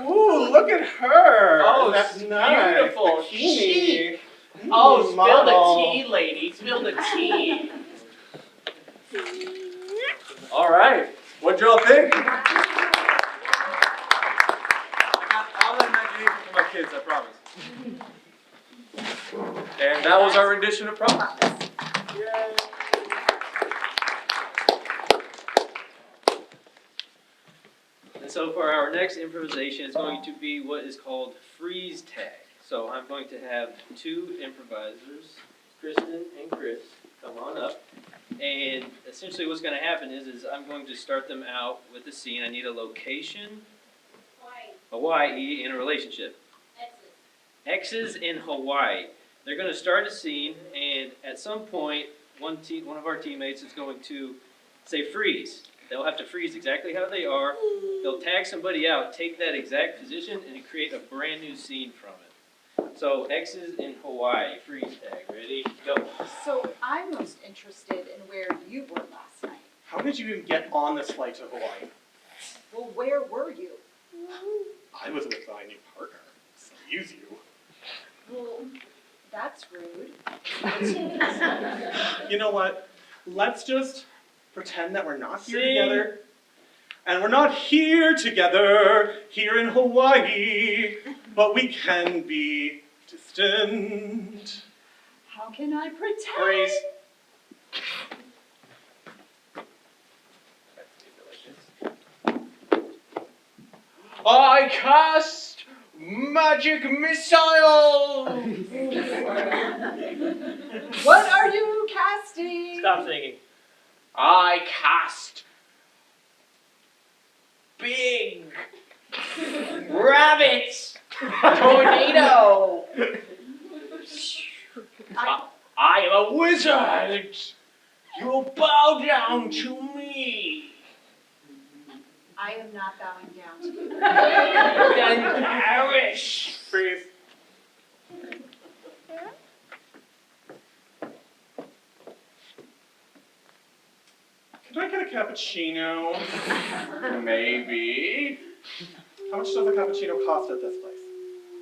Ooh, look at her. Oh, that's nice. beautiful. Bikini. Oh, spill model. the tea, lady. Spill the tea. All right. What'd y'all think? I got all the imagination for my kids, I promise. And that was our rendition of prom. And so for our next improvisation, it's going to be what is called freeze tag. So I'm going to have two improvisers, Kristen and Chris, come on up. And essentially what's going to happen is I'm going to start them out with a scene. I need a location, Hawaii in a relationship. X's in Hawaii. They're going to start a scene, and at some point, one of our teammates is going to say freeze. They'll have to freeze exactly how they are. They'll tag somebody out, take that exact position, and create a brand new scene from it. So X's in Hawaii, freeze tag. Ready? Go. So I'm most interested in where you were last night. How did you even get on this flight to Hawaii? Well, where were you? I was with my new partner. Excuse you. Well, that's rude. You know what? Let's just pretend that we're not here See? together. And we're not here together, here in Hawaii, but we can be distant. How can I pretend? Freeze. I cast magic missile! What are you casting? Stop singing. I cast big rabbit tornado. I am a wizard. You bow down to me. I am not bowing down to you. Then perish. Freeze. Can I get a cappuccino? Maybe How much does a cappuccino cost at this place?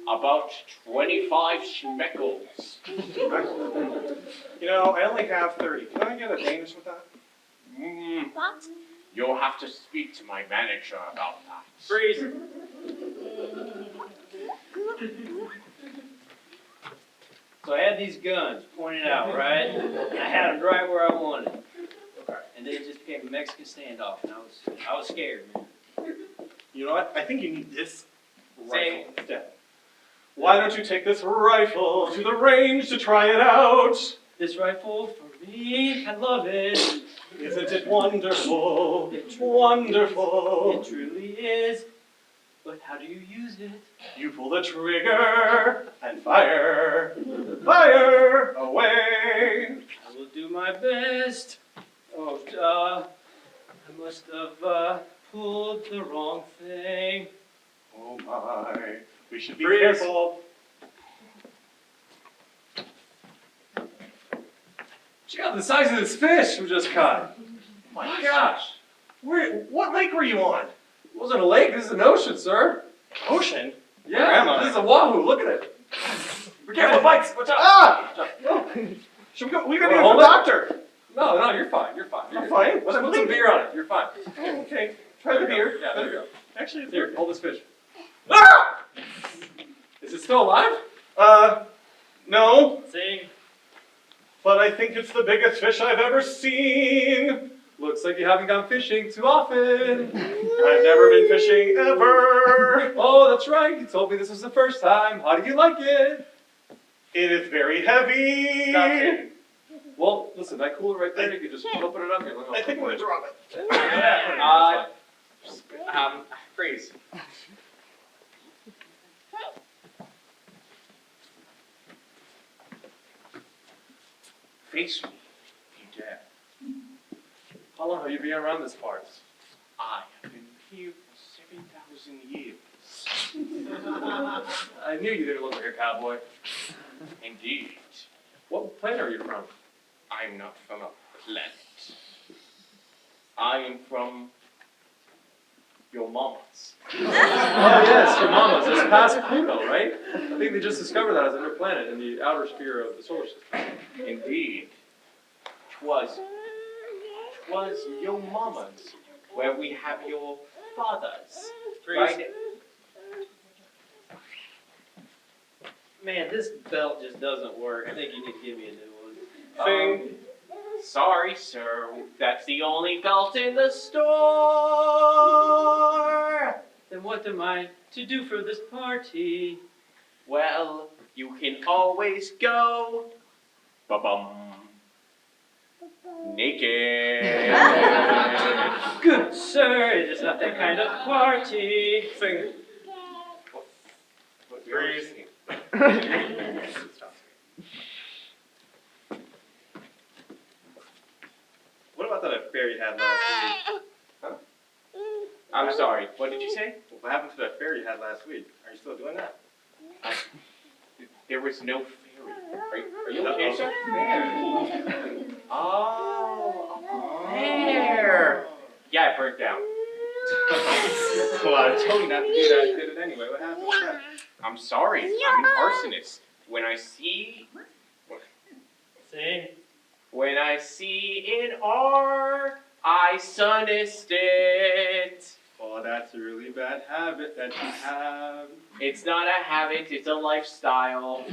about 25 schmeckles. You know, I only have 30. Can I get a Danish with that? You'll have to speak to my manager about that. Freeze. So I had these guns pointed out, right? And I had them right where I wanted. And then it just became a Mexican standoff, and I was scared, man. You know what? I think you need this Same. rifle instead. Why don't you take this rifle to the range to try it out? This rifle for me, I love it. Isn't it wonderful? It Wonderful. truly is. But how do you use it? You pull the trigger and fire. Fire away. I will do my best. Oh, I must have pulled the wrong thing. Oh my. We should be Freeze. careful. Check out the size of this fish we just caught. My gosh. What lake were you on? It wasn't a lake, this is an ocean, sir. Ocean? Where Yeah, am I? this is a wahoo, look at it. Be careful, bites, watch out. Ah! Should we go? We gotta Wanna get hold the it? doctor. No, you're fine, you're fine. I'm fine. Let's put some beer on it, you're fine. Okay. Try the beer. Yeah, there you go. Actually, it's Here, here. hold this fish. Ah! Is it still alive? No, See? but I think it's the biggest fish I've ever seen. Looks like you haven't gone fishing too often. I've never been fishing ever. Oh, that's right, you told me this was the first time. How do you like it? It is very heavy. Stop singing. Well, listen, that cooler right there, you can just open it up here. I think I'm gonna drop it. Freeze. Face me, you dare. How long have you been around this part? I have been here for 7,000 years. I knew you didn't look like a cowboy. Indeed, What planet are you from? I'm not from a planet. I am from your mama's. Oh yes, your mama's. It's past Pluto, right? I think they just discovered that as a new planet in the outer sphere of the solar system. Indeed, 'twas your mama's where we have your fathers. Freeze. Right? Man, this belt just doesn't work. I think you need to give me a new one. Sorry, sir. That's the only belt in the store. Then what am I to do for this party? Well, you can always go. Ba-bum. Naked. Good sir, it is not that kind of party. Sing. Freeze. What about that affair you had last week? I'm sorry. What did you say? What happened to that affair you had last week? Are you still doing that? There was no fairy. Are you okay, sir? Fairy. Oh. There. Yeah, it burnt down. Well, I told you not to do that. I did it anyway. What happened with that? I'm sorry. I'm an arsonist. When I see an R, I sunist it. Oh, that's a really bad habit that you have. It's not a habit, it's a lifestyle.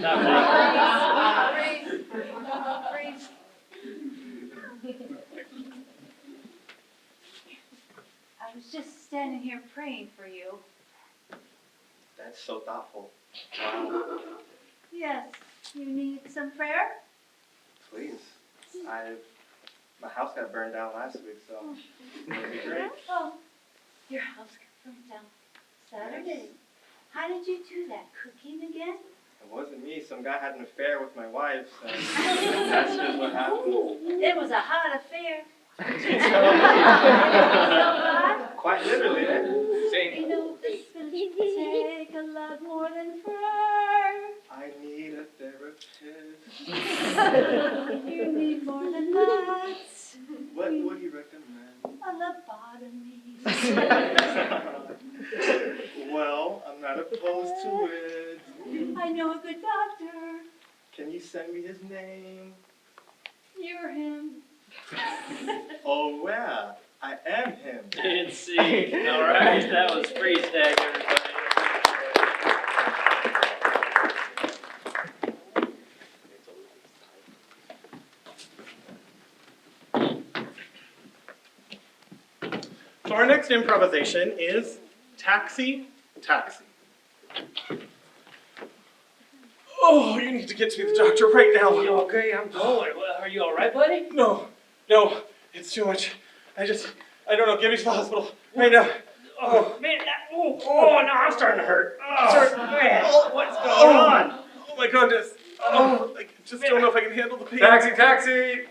I was just standing here praying for you. That's so thoughtful. Wow. Yes, you need some prayer? Please. My house got burned down last week, so it'd be great. Oh, your house got burned down Saturday. How did you do that? Cooking again? It wasn't me. Some guy had an affair with my wife, so that's just what happened. It was a hot affair. Quite literally, eh? You know, this will take a lot more than prayer. I need a therapist. You need more than that. What would you recommend? A lobotomy. Well, I'm not opposed to it. I know a good doctor. Can you send me his name? You're him. Oh, yeah. I am him. Didn't see. All right, that was freeze tag, everybody. So our next improvisation is Taxi, Taxi. Oh, you need to get to the doctor right now. You okay? I'm going. Well, are you all right, buddy? No, it's too much. I don't know, get me to the hospital right now. Oh, man, now I'm starting to hurt. Oh, man, what's going on? Oh my goodness. I just don't know if I can handle the pain. Taxi!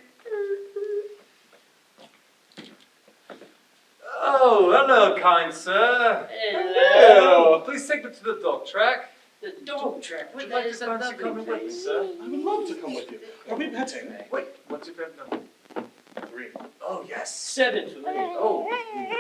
Oh, hello, kind sir. Hello. Please take me to the dog track. The dog track. Would What you like is to a fancy lovely coming with me, place. sir? I would love to come with you. Are we petting? Wait, what's your favorite number? 3. Oh, yes. 7 for me. Oh,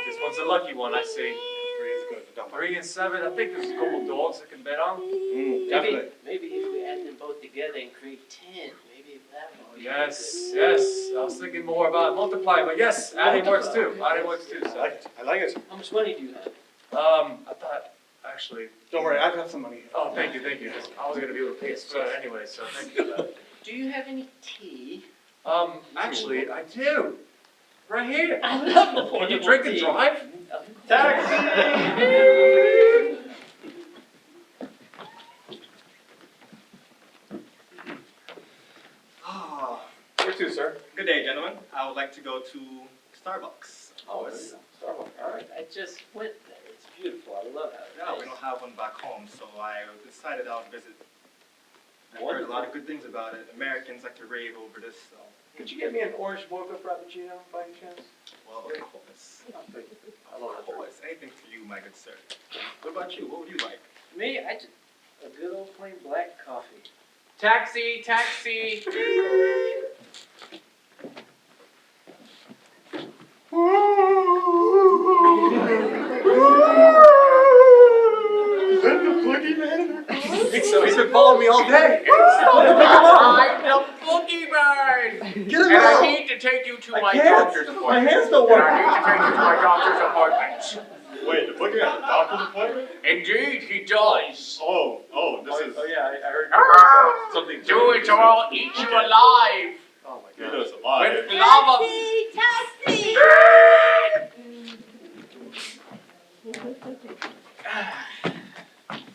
this one's a lucky one, I see. 3 is good. Don't worry. 3 and 7, I think there's a couple dogs I can bet on. Maybe if we add them both together and create 10, maybe that Oh, would yes. I was thinking more about multiplying, but yes, adding works too. Adding works too, sir. I like it. How much money do you have? I thought, actually, Don't worry, I've got some money. oh, thank you. I was gonna be able to pay it anyway, so thank you for that. Do you have any tea? Actually, I do. Right here. I love the Can you drink and drive? Ah, Where to, sir? good day, gentlemen. I would like to go to Starbucks. Oh, it's Starbucks. All right, I just went there. It's beautiful. I love it. No, we don't have one back home, so I decided I would visit. I've heard a lot of good things about it. Americans like to rave over this, so. Could you get me an orange mocha frappuccino by any chance? Well, of course. I love Of course. Anything for you, my good sir. What about you? What would you like? Me, I just a good old plain black coffee. Taxi! So he's been following me all day. I'm the boogeyman! Get him And I out! need to take you to I my can't. doctor's My appointment. hands don't And work. I need to take you to my doctor's appointment. Wait, the boogie has a doctor's appointment? Indeed, he does. Oh, this is. Oh yeah, I heard Ah! something. Do it or I'll eat you alive. Oh my He god. does a lot. With lava. Taxi!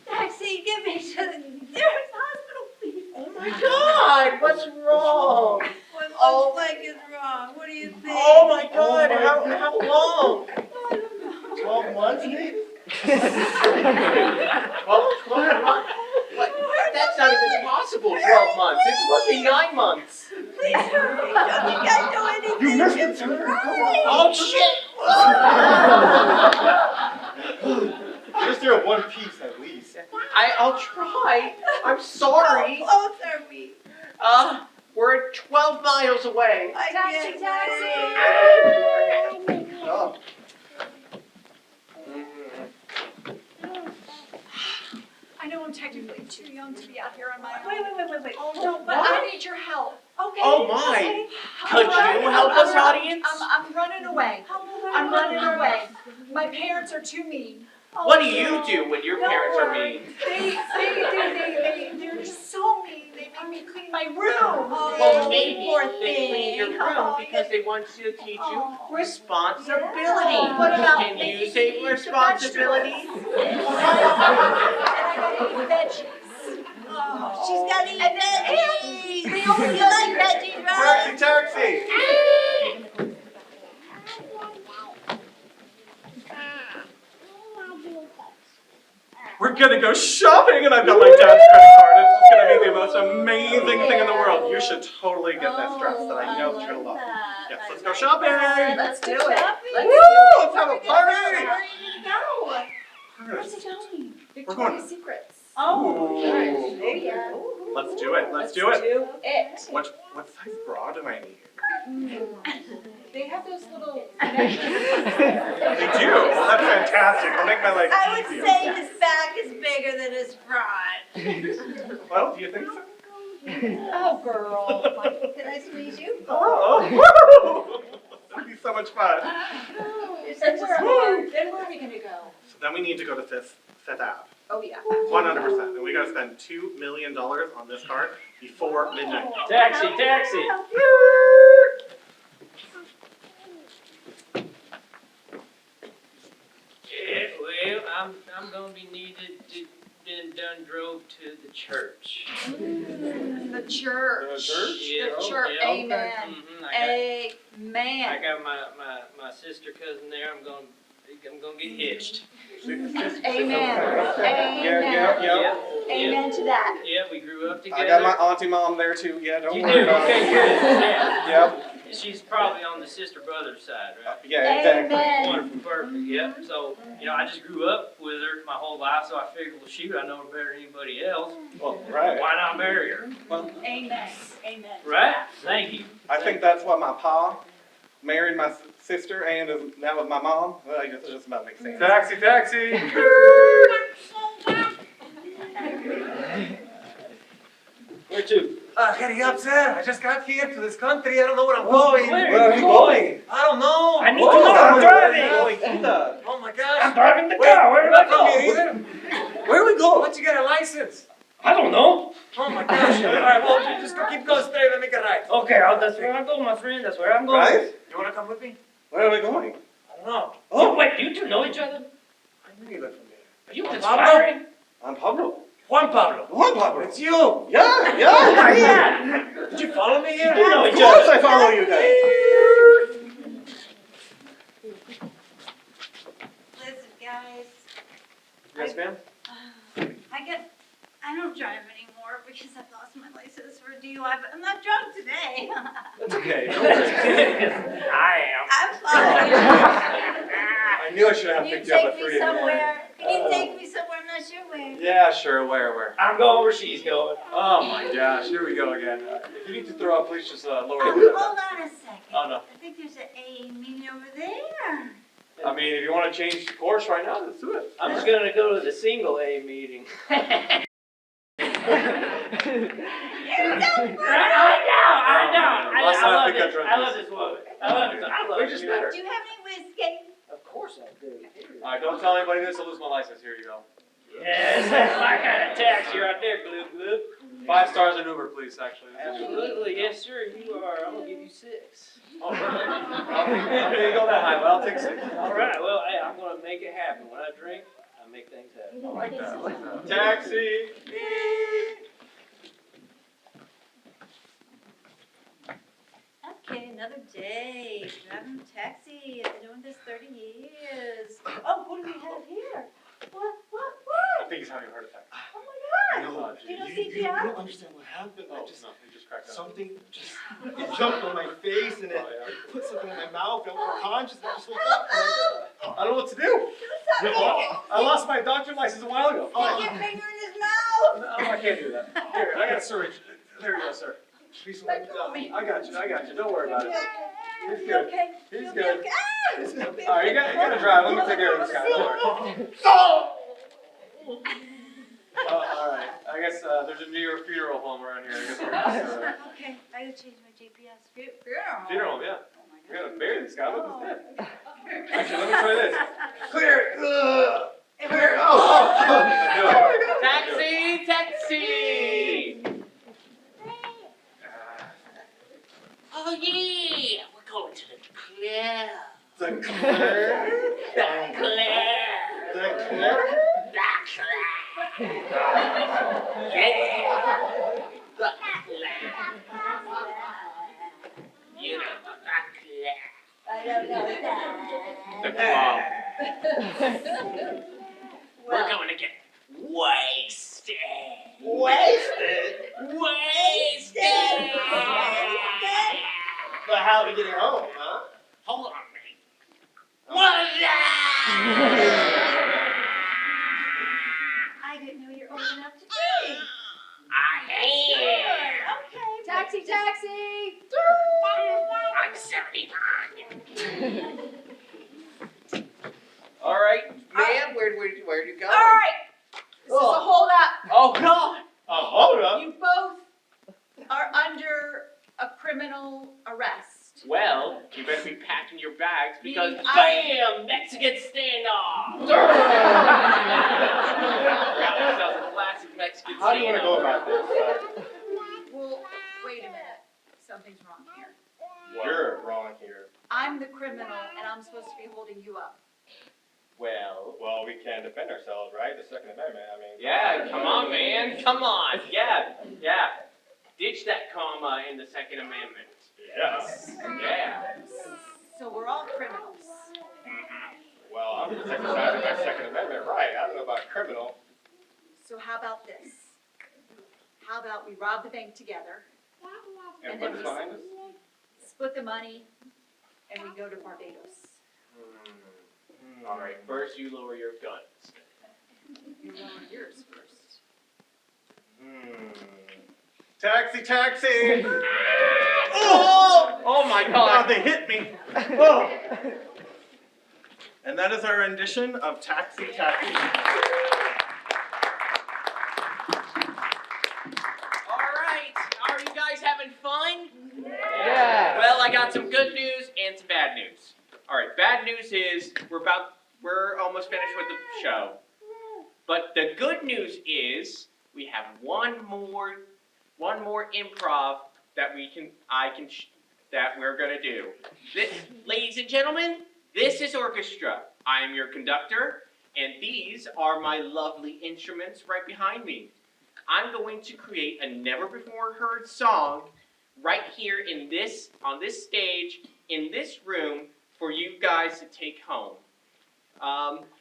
Taxi, get me to the nearest hospital, please. Oh my god, what's wrong? What looks like is wrong? What do you think? Oh my god, how long? I don't know. 12 months, maybe? 12 months? What? That's not even possible, 12 months. It's supposed to be 9 months. Please hurry. Don't you guys know anything? You missed it, sir. Come on. Oh shit! Just there one piece at least. I'll try. I'm sorry. How close are we? We're 12 miles away. I can't Taxi! wait. too young to be out here on my own. Wait. Oh, no, but I need your help. Okay. Oh, my. Okay. Could you help us, audience? I'm running away. I'm running away. My parents are too mean. What do you do when your parents are mean? They're just so mean. They make me clean my room. Well, maybe they clean your room because they want to teach you responsibility. What about Can you say responsibility? And I gotta eat veggies. She's got to eat veggies. They only You like veggies, right? Taxi! We're gonna go shopping, and I've got my dad's credit card. It's just gonna be the most amazing thing in the world. You should totally get this dress that I know you're gonna love. Yes, let's go shopping! Let's do it. Woo! Let's have a party! Where are you going? Where's it going? We're going- Victoria's Secrets. Oh, Ooh. there you go. Let's do it. Let's do it. Do it. What size bra do I need? They have those little. They do. Well, that's fantastic. It'll make my life I would easier. say his back is bigger than his front. Well, do you think so? Oh, girl. Can I squeeze you? Oh, that'd be so much fun. You're such a sport. Then where are we gonna go? So then we need to go to Fifth Ave. Oh, yeah. 100%. And we gotta spend $2 million on this card before midnight. Taxi. Yeah, well, I'm gonna be needed to been done drove to the church. The church. The church? Yeah, The church. yeah. Amen. I Amen. got my sister cousin there. I'm gonna get hitched. Amen. Yeah. Amen to that. Yeah, we grew up together. I got my auntie mom there too. Yeah, don't You worry do? about Okay, it. good. Yeah. Yep. She's probably on the sister-brother side, right? Yeah, exactly. Amen. Wonderful, perfect, yep. So, I just grew up with her my whole life, so I figured, well, shoot, I know her better than anybody else. Well, right. Why not marry her? Well, Amen. Amen. Right? Thank you. I think that's what my pa married my sister and is now with my mom. Well, I guess it just about makes sense. Taxi! Where to? Heading up, sir. I just got here to this country. I don't know where I'm going. Where are you going? I don't know. I need to know. I'm driving. Oh my gosh. I'm driving the car. Where do I go? Where are we going? Once you get a license. I don't know. Oh my gosh. All right, well, just keep going straight and make a right. Okay, that's where I'm going, my friend. That's where I'm going. Right? You want to come with me? Where are we going? I don't know. Oh, wait, you two know each other? I knew you looked familiar. Are you Pablo? conspiring? I'm Pablo. Juan Pablo. Juan Pablo. It's you. Yeah. Yeah. Did you follow me here? You know Of each course other. I follow you guys. Listen, guys, Yes, ma'am. I don't drive anymore because I've lost my license for DUI, but I'm not drunk today. That's okay. Don't worry. I am. I'm following you. I knew I should have Can you picked you up take at me 3 somewhere? Can you take me somewhere? I'm not sure where. Yeah, sure. Where? I'm going where she's going. Oh my gosh, here we go again. If you need to throw up, please just lower Oh, it. hold on a second. Oh, no. I think there's an AA meeting over there. I mean, if you want to change course right now, let's do it. I'm just gonna go to the single A meeting. I know. Last time I I love picked up it. drunk I love this woman. I love We it. just met her. Do you have any whiskey? Of course I do. All right, don't tell anybody this. I'll lose my license. Here you go. Yes, that's my kind of taxi right there, Glib Glib. 5 stars in Uber, please. Actually. Absolutely, yes, sir. You are. I'm gonna give you 6. Oh, really? I'm gonna go that high, but I'll take 6. All right. Well, hey, I'm gonna make it happen. When I drink, I make things happen. I like that. I like that. Taxi. Okay, another day. Driving a taxi. I've been doing this 30 years. Oh, what do we have here? What? I think he's having a heart attack. Oh my God. Oh, Do you know You CPR? don't understand what happened. Oh, I just no, he just cracked up. something just it jumped on my face and it Oh, yeah. put something in my mouth. I was conscious. I just woke up. And I don't know what to do. I lost my doctor's license a while ago. Stick your finger in his mouth. No, I can't do that. Here, I got a syringe. There you go, sir. Please hold it down. I got you. Don't worry about it. He's You good. okay? He's You'll good. be okay. All right, you gotta drive. Let me take care of this guy. Don't worry. All right. I guess there's a New York funeral home around here. I guess we're just, Okay, I gotta change my GPS. funeral home, yeah. Oh my We're God. gonna bury this guy. Look, he's dead. Actually, let me try this. Clear. Clear. Oh. Taxi, taxi! Oh yeah, we're going to the club. The clear. The club. The clear. The club. Yeah. The club. You know the club. I don't know The that. club. We're going to get wasted. Wasted. Wasted. But how are we getting home, huh? Hold on, mate. What? I didn't know you're old enough to drink. I am. Okay. Taxi, taxi! I'm 79. All right, ma'am, where are you going? All right, this is a hold up. Oh, God. Hold up. You both are under a criminal arrest. Well, you better be packing your bags because I- BAM! Mexican standoff! Got ourselves a classic Mexican standoff. How do you want to go about this? Well, wait a minute. Something's wrong here. You're wrong here. I'm the criminal, and I'm supposed to be holding you up. Well, we can defend ourselves, right? The Second Amendment, I mean. Yeah, come on, man. Come on. Yeah. Ditch that comma in the Second Amendment. Yes. Yeah. So we're all criminals. Well, I'm exercising my Second Amendment right. I don't know about criminal. So how about this? How about we rob the bank together, And what's behind us? split the money, and we go to Barbados? All right, first you lower your guns. You lower yours first. Taxi, taxi! Oh my Oh, God! they hit me. Oh. And that is our rendition of Taxi, Taxi. All right, are you guys having fun? Yeah. Well, I got some good news and some bad news. All right, bad news is we're almost finished with the show. But the good news is we have one more improv that that we're gonna do. Ladies and gentlemen, this is orchestra. I am your conductor, and these are my lovely instruments right behind me. I'm going to create a never before heard song right here on this stage in this room for you guys to take home.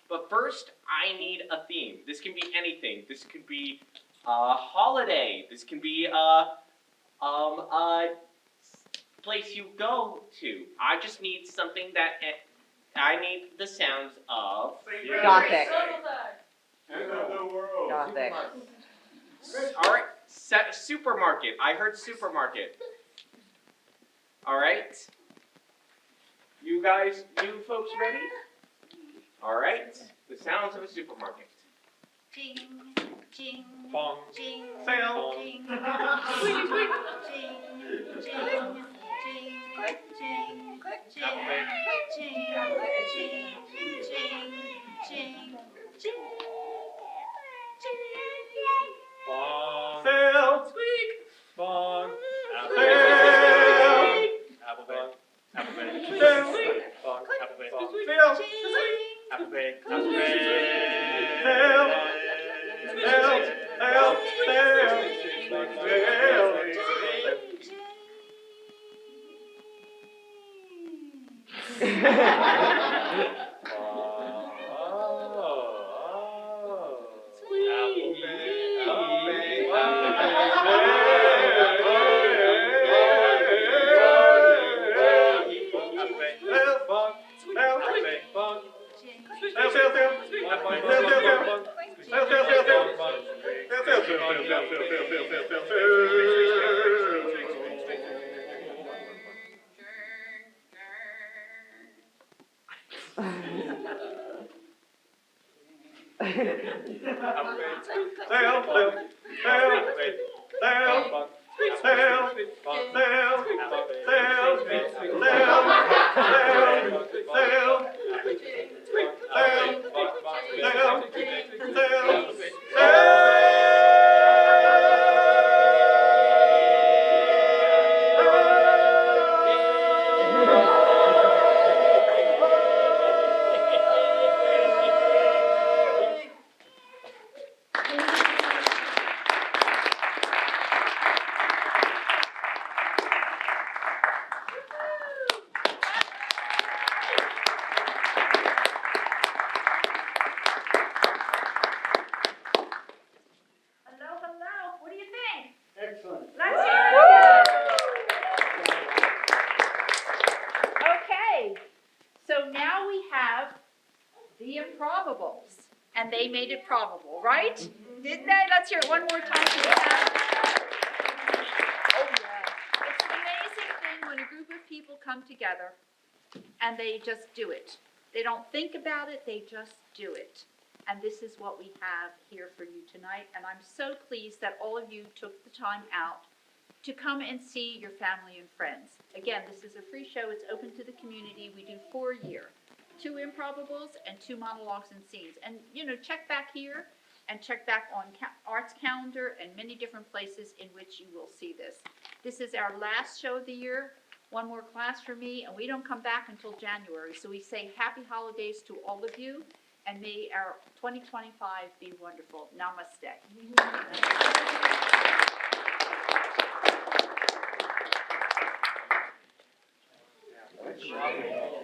But first, I need a theme. This can be anything. This could be a holiday. This can be a place you go to. I just need something that I need the sounds of Gothic. world. Gothic. All right, supermarket. I heard supermarket. All right. You folks ready? All right. The sounds of a supermarket. Ching, ching, Bong. ching, Sale. ching, Squeak, ching, ching, ching, click, ching, click, ching, ching, ching, ching, ching, ching, Bong. Sale. Squeak. Bong. Sale. Apple Bank. Apple Bank. Sale. Bong. Apple Bank. Sale. Apple Bank. Apple Sale. Bank. Sale. Sale. Hello, hello. What do you think? Excellent. Let's hear it. Okay, so now we have the Improv-Ables, and they made it probable, right? Didn't they? Let's hear it one more time. Oh, yeah. It's an amazing thing when a group of people come together and they just do it. They don't think about it, they just do it. And this is what we have here for you tonight, and I'm so pleased that all of you took the time out to come and see your family and friends. Again, this is a free show, it's open to the community, we do 4 a year. 2 Improv-Ables and 2 monologues and scenes. And, check back here and check back on Arts Calendar and many different places in which you will see this. This is our last show of the year, one more class for me, and we don't come back until January. So we say happy holidays to all of you, and may our 2025 be wonderful. Namaste. Good job.